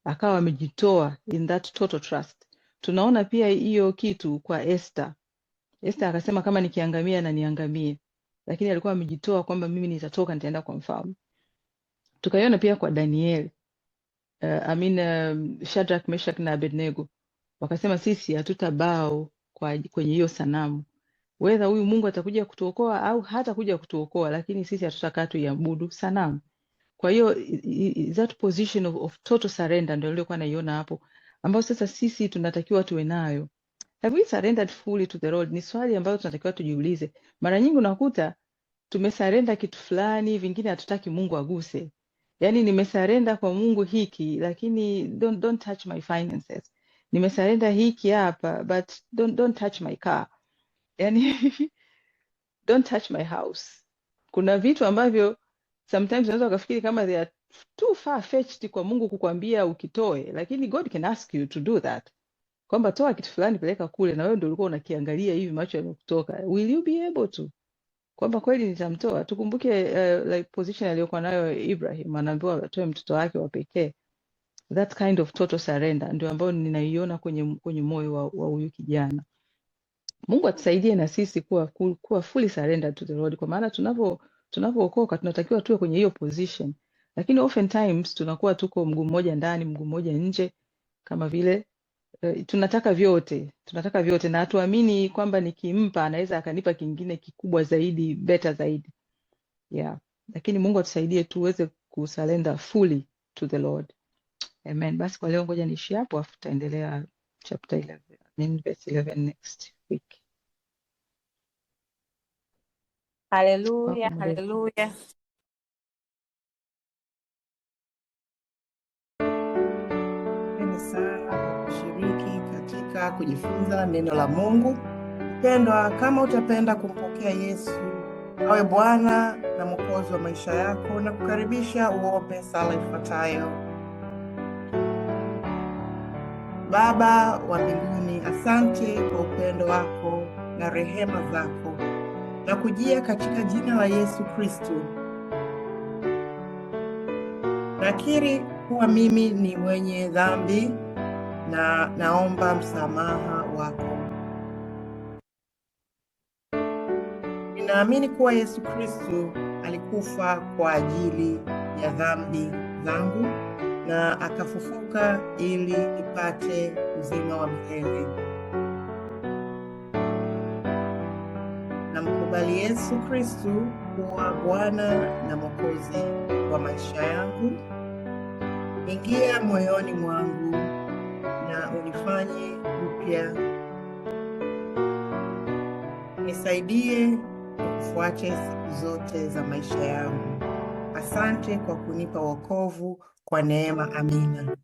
Akawa amejitoa in that total trust. Tunaona pia hiyo kitu kwa Esther. Esther akasema kama nikiangamia na niangamie. Lakini alikuwa amejitoa kwamba mimi nitatoka nitaenda kwa mfalme. Tukaiona pia kwa Daniel. Shadrach, Meshach na Abednego. Wakasema sisi hatutabao kwenye hiyo sanamu. Whether huyu Mungu atakuja kutuokoa au hata kuja kutuokoa, lakini sisi hatutakaa tuiabudu sanamu. Kwa hiyo that position of total surrender ndio nilikuwa naiona hapo, ambao sasa sisi tunatakiwa tuwe nayo. Have we surrendered fully to the Lord? Ni swali ambalo tunatakiwa tujiulize. Mara nyingi unakuta tumesurrender kitu fulani, vingine hatutaki Mungu aguse. Yaani nimesurrender kwa Mungu hiki, lakini don't touch my finances. Nimesurrender hiki hapa, but don't touch my car. Yani don't touch my house. Kuna vitu ambavyo sometimes unaweza ukafikiri kama they are too far fetched kwa Mungu kukwambia ukitoe, lakini God can ask you to do that. Kwamba toa kitu fulani peleka kule, na wewe ndio ulikuwa unakiangalia hivi macho yamekutoka. Will you be able to? Kwamba kweli nitamtoa. Tukumbuke like position aliyokuwa nayo Ibrahim, anaambiwa atoe mtoto wake wa pekee. That kind of total surrender ndio ambayo ninaiona kwenye moyo wa huyu kijana. Mungu atusaidie na sisi kuwa fully surrendered to the Lord, kwa maana tunapookoka tunatakiwa tuwe kwenye hiyo position. Lakini oftentimes tunakuwa tuko mguu mmoja ndani, mguu mmoja nje, kama vile tunataka vyote na hatuamini kwamba nikimpa anaweza akanipa kingine kikubwa zaidi, better zaidi. Yeah. Lakini Mungu atusaidie tuweze kusurrender fully to the Lord. Amen. Basi kwa leo ngoja niishi hapo, afu tutaendelea chapter 11, verse 11 next week. Haleluya, haleluya. Asante sana kwa kushiriki katika kujifunza neno la Mungu. Mpendwa, kama utapenda kumpokea Yesu awe Bwana na Mwokozi wa maisha yako, na kukaribisha uombe sala ifuatayo. Baba wa mbinguni, asante kwa upendo wako na rehema zako, na kujia katika jina la Yesu Kristo. Nakiri kuwa mimi ni mwenye dhambi na naomba msamaha wako. Ninaamini kuwa Yesu Kristo alikufa kwa ajili ya dhambi zangu na akafufuka ili nipate uzima wa milele. Namkubali Yesu Kristo kuwa Bwana na Mwokozi wa maisha yangu. Ingia moyoni mwangu na unifanye upya. Nisaidie kufuate siku zote za maisha yangu. Asante kwa kunipa wokovu kwa neema. Amina.